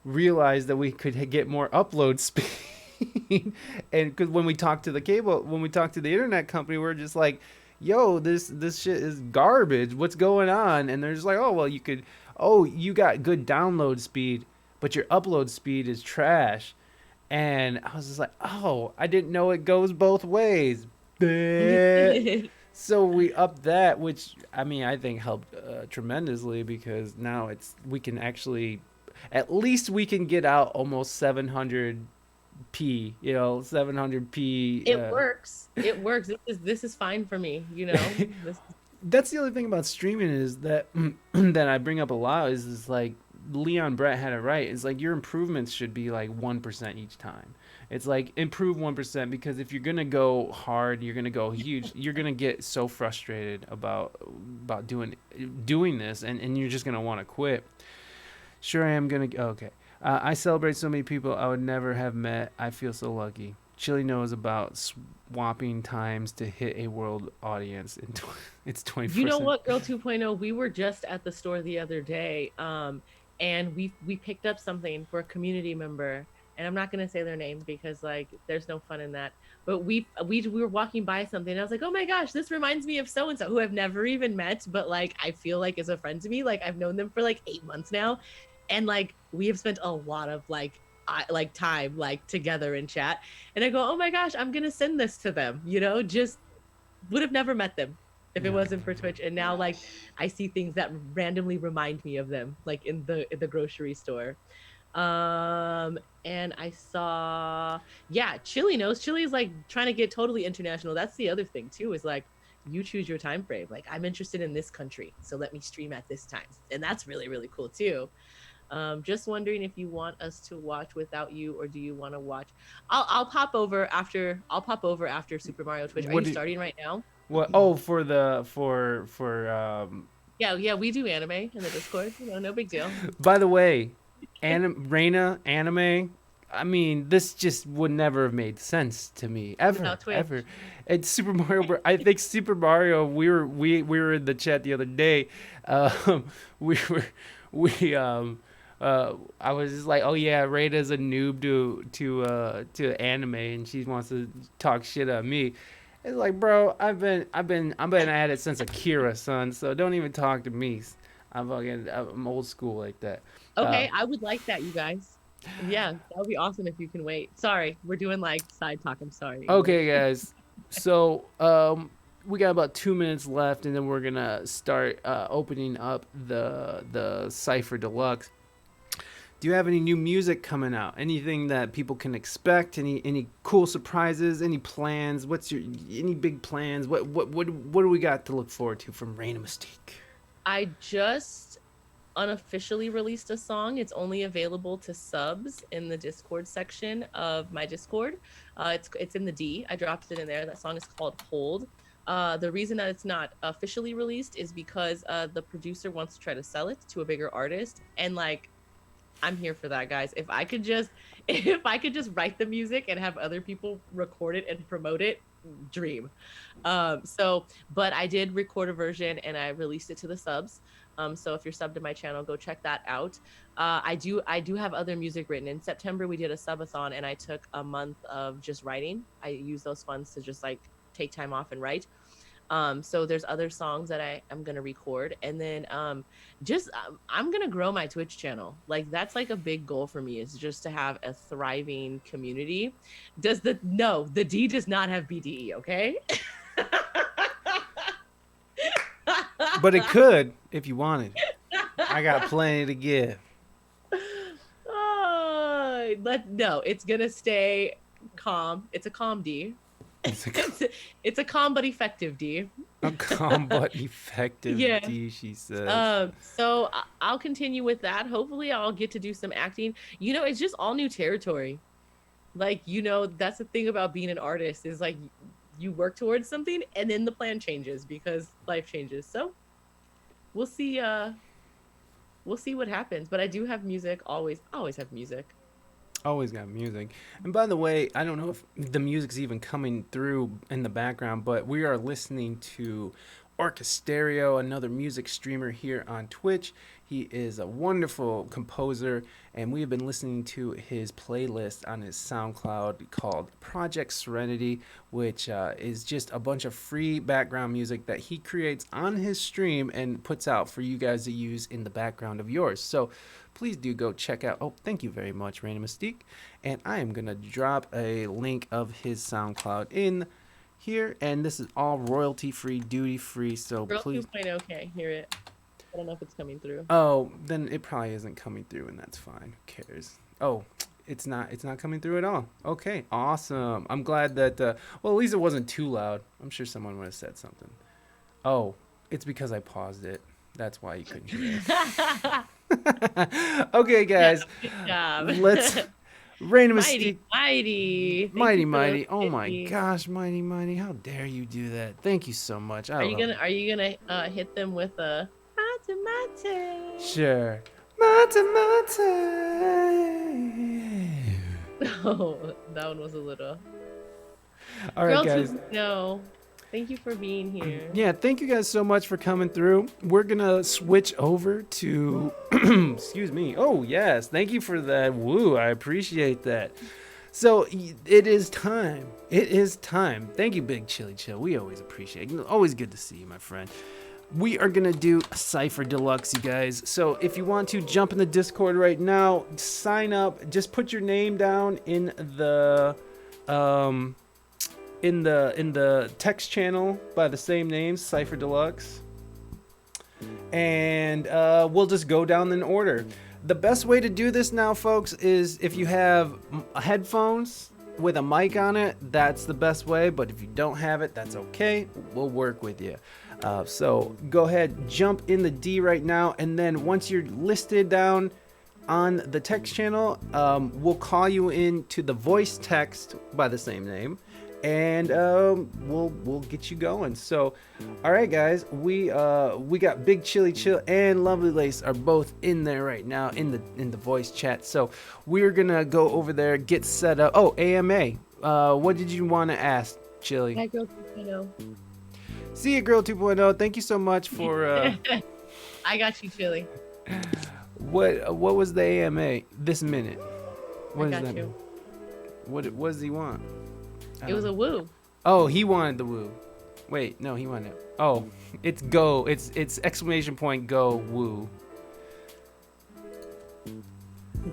realized that we could get more upload speed, and because when we talked to the internet company, we're just like, "Yo, this shit is garbage. What's going on?" And they're just like, "Oh, well, you got good download speed, but your upload speed is trash." And I was just like, "Oh, I didn't know it goes both ways." Bleh. So we upped that, which I mean I think helped tremendously because now we can actually, at least we can get out almost 700p, 700p. It works. It works. This is fine for me, you know. This That's the other thing about streaming is that that I bring up a lot is like Leon Brett had it right. It's like your improvements should be like 1% each time. It's like improve 1% because if you're gonna go hard, you're gonna go huge. You're gonna get so frustrated about doing this, and you're just gonna want to quit. Sure, I am gonna. Okay, I celebrate so many people I would never have met. I feel so lucky. Chili knows about swapping times to hit a world audience. It's you know 21st. what, Girl 2.0, we were just at the store the other day, and we picked up something for a community member, and I'm not gonna say their name because like there's no fun in that. But we were walking by something, and I was like, oh my gosh, this reminds me of so and so who I've never even met, but like I feel like is a friend to me. Like I've known them for like 8 months now, and like we have spent a lot of like time like together in chat. And I go, oh my gosh, I'm gonna send this to them. Just would have never met them if it Yeah. wasn't for Twitch. And now like I see things that randomly remind me of them, like in the grocery store. And I saw, yeah, Chile knows. Chile is like trying to get totally international. That's the other thing too, is like you choose your time frame. Like I'm interested in this country, so let me stream at this time. And that's really, really cool too. Just wondering if you want us to watch without you, or do you want to watch? I'll pop over after. I'll pop over after Super Mario Twitch. Are What you do starting right now? what? Oh, for. Yeah, yeah, we do anime in the Discord. No big deal. By the way, Reina anime. I mean, this just would never have made sense to me ever, Without Twitch. ever. It's Super Mario. I think Super Mario. We were in the chat the other day. Um, we were we I was just like, oh yeah, Reina's a noob to anime, and she wants to talk shit on me. It's like, bro, I've been at it since Akira, son. So don't even talk to me. I'm old school like that. Uh, Okay, I would like that, you guys. Yeah, that would be awesome if you can wait. Sorry, we're doing like side talk. I'm sorry, okay, English. guys. So we got about 2 minutes left, and then we're gonna start opening up the Cipher Deluxe. Do you have any new music coming out? Anything that people can expect? Any cool surprises? Any plans? Any big plans? What do we got to look forward to from Reina Mystique? I just unofficially released a song. It's only available to subs in the Discord section of my Discord. It's in the D. I dropped it in there. That song is called Hold. The reason that it's not officially released is because the producer wants to try to sell it to a bigger artist, and like I'm here for that, guys. If I could just write the music and have other people record it and promote it, dream. But I did record a version and I released it to the subs. So if you're subbed to my channel, go check that out. I do have other music written. In September, we did a subathon and I took a month of just writing. I used those funds to just like take time off and write. So there's other songs that I'm gonna record, and then I'm gonna grow my Twitch channel. Like that's like a big goal for me, is just to have a thriving community. The D does not have BDE, okay? But it could if you wanted. I got plenty to give. No, it's gonna stay calm. It's a calm D. It's a calm but effective D. A calm but effective Yeah. D, she says. So I'll continue with that. Hopefully I'll get to do some acting. You know, it's just all new territory. Like, you know, that's the thing about being an artist, is like you work towards something and then the plan changes because life changes. So we'll see what happens. But I do have music, always have music. Always got music. And by the way, I don't know if the music's even coming through in the background, but we are listening to Orchestereo, another music streamer here on Twitch. He is a wonderful composer, and we have been listening to his playlist on his SoundCloud called Project Serenity, which is just a bunch of free background music that he creates on his stream and puts out for you guys to use in the background of yours. So please do go check out. Oh, thank you very much, Reina Mystique. And I am going to drop a link of his SoundCloud in here. And this is all royalty-free, duty-free. So Girl please. 2.0, okay, hear it. I don't know if it's coming through. Oh, then it probably isn't coming through, and that's fine. Who cares? Oh, it's not coming through at all. Okay, awesome. I'm glad that, well, at least it wasn't too loud. I'm sure someone would have said something. Oh, it's because I paused it. That's why you couldn't hear it. Okay, guys. Good job. Let's Reina Mystique. Mighty. Mighty. Oh my gosh, mighty. How dare you do that? Thank you so much. Are you gonna hit them with a mate? Sure. Mate. Oh, that one was a little. All right, guys. No. Thank you for being here. Yeah, thank you guys so much for coming through. We're gonna switch over to excuse me. Oh yes, thank you for that. Woo, I appreciate that. So it is time. Thank you, Big Chili Chill. We always appreciate it. Always good to see you, my friend. We are gonna do Cipher Deluxe, you guys. So if you want to jump in the Discord right now, sign up. Just put your name down in the in the text channel by the same name, Cipher Deluxe, and we'll just go down in order. The best way to do this now, folks, is if you have headphones with a mic on it, that's the best way. But if you don't have it, that's okay. We'll work with you. So go ahead, jump in the D right now, and then once you're listed down on the text channel, we'll call you into the voice text by the same name, and we'll get you going. So all right, guys, we got Big Chili Chill and Lovely Lace are both in there right now in the voice chat. So we're gonna go over there, get set up. Oh, AMA, what did you want to ask, Chili? Hi, Girl 2.0. See you, Girl 2.0. Thank you so much for I got you, Chili. what was the AMA this minute? What I does got that you. mean? What does he want? It was a woo. Oh, he wanted the woo. Wait, no, he wanted it. Oh, it's go. It's exclamation point go woo.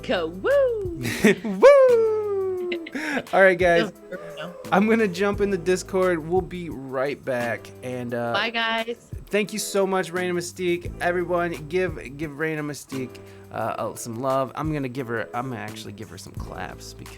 Go woo! Woo! All right, guys. No. I'm gonna jump in the Discord. We'll be right back. And Bye, guys. thank you so much, Reina Mystique. Everyone, give Reina Mystique some love. I'm gonna actually give her some claps because